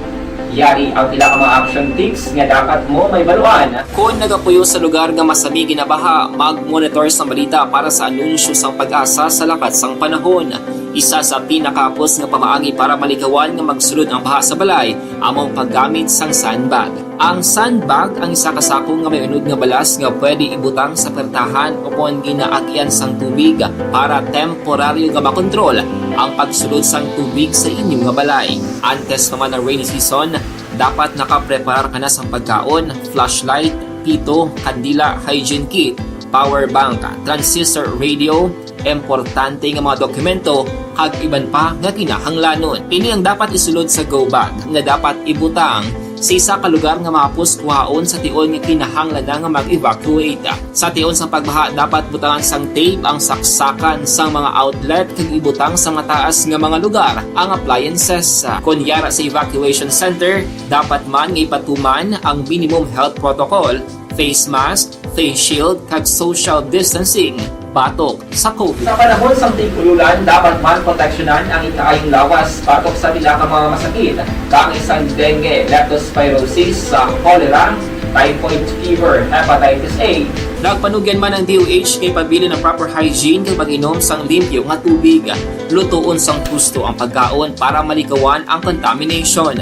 Yari ang pila ka mga action tips nga dapat mo may baluan. Kung nagapuyo sa lugar nga masabi ginabaha, mag-monitor sa balita para sa anunsyo sang pag-asa sa lakat sang panahon. Isa sa pinakapos nga pamaagi para malikawan nga magsulod ang baha sa balay, among paggamit sang sandbag. Ang sandbag ang isa ka sako nga may unod nga balas nga pwede ibutang sa pertahan o kung ginaagyan sang tubig para temporaryo nga makontrol ang pagsulod sang tubig sa inyong nga balay. Antes naman ng rainy season, dapat nakapreparar ka na sang pagkaon, flashlight, pito, kandila, hygiene kit, power bank, transistor radio, importante nga mga dokumento kag iban pa nga kinahanglanon. Ini ang dapat isulod sa go bag nga dapat ibutang sa isa ka lugar nga mapos kuhaon sa tion nga kinahanglan nga mag-evacuate. Sa tion sa pagbaha dapat butangan sang tape ang saksakan sang mga outlet kag ibutang sa mataas nga mga lugar ang appliances. Kunyara sa evacuation center, dapat man nga ipatuman ang minimum health protocol, face mask, face shield kag social distancing batok sa COVID. Sa panahon sa tig-ululan, dapat man proteksyonan ang ikaayong lawas batok sa pila ka mga masakit, kang isang dengue, leptospirosis, cholera, typhoid fever, hepatitis A. Nagpanugyan man ang DOH kay pabili ng proper hygiene kay pag-inom sang limpyo nga tubig. Lutuon sang gusto ang pagkaon para malikawan ang contamination.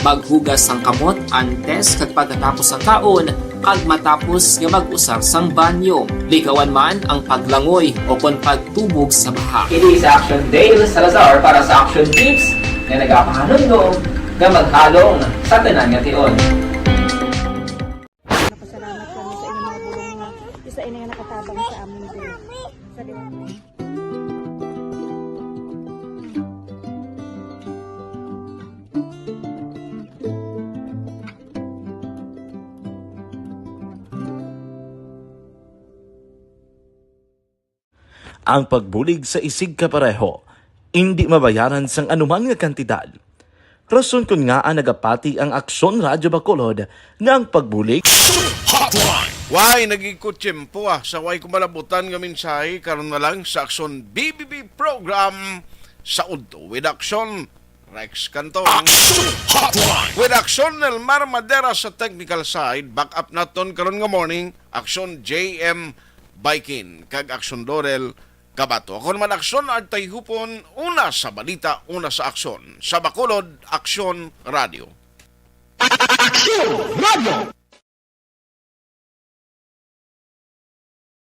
Maghugas sang kamot antes kag pagkatapos ang kaon kag matapos nga mag-usar sang banyo. Likawan man ang paglangoy o kon pagtubog sa baha. Kini sa Action Dale Salazar para sa Action Tips nga nagapahanundong nga maghalong sa tanan nga tion. Napasalamat kami sa inyong mga bulong nga isa ini nga nakatabang sa amin din. Sa Ang pagbulig sa isig kapareho, hindi mabayaran sang anuman nga kantidad. Rason kun nga ang nagapati ang Aksyon Radyo Bacolod nga ang pagbulig Why, nagikot tiyempo sa way kumalabutan nga mensahe karon na lang sa Aksyon BBB program sa Udto with Aksyon Rex Cantong. With Aksyon Elmar Madera sa technical side, back up naton karon nga morning, Aksyon JM Baikin, kag Aksyon Dorel Kabato. Ako naman Aksyon Artay Hupon, una sa balita, una sa aksyon. Sa Bacolod, Aksyon Radio. Aksyon Radio!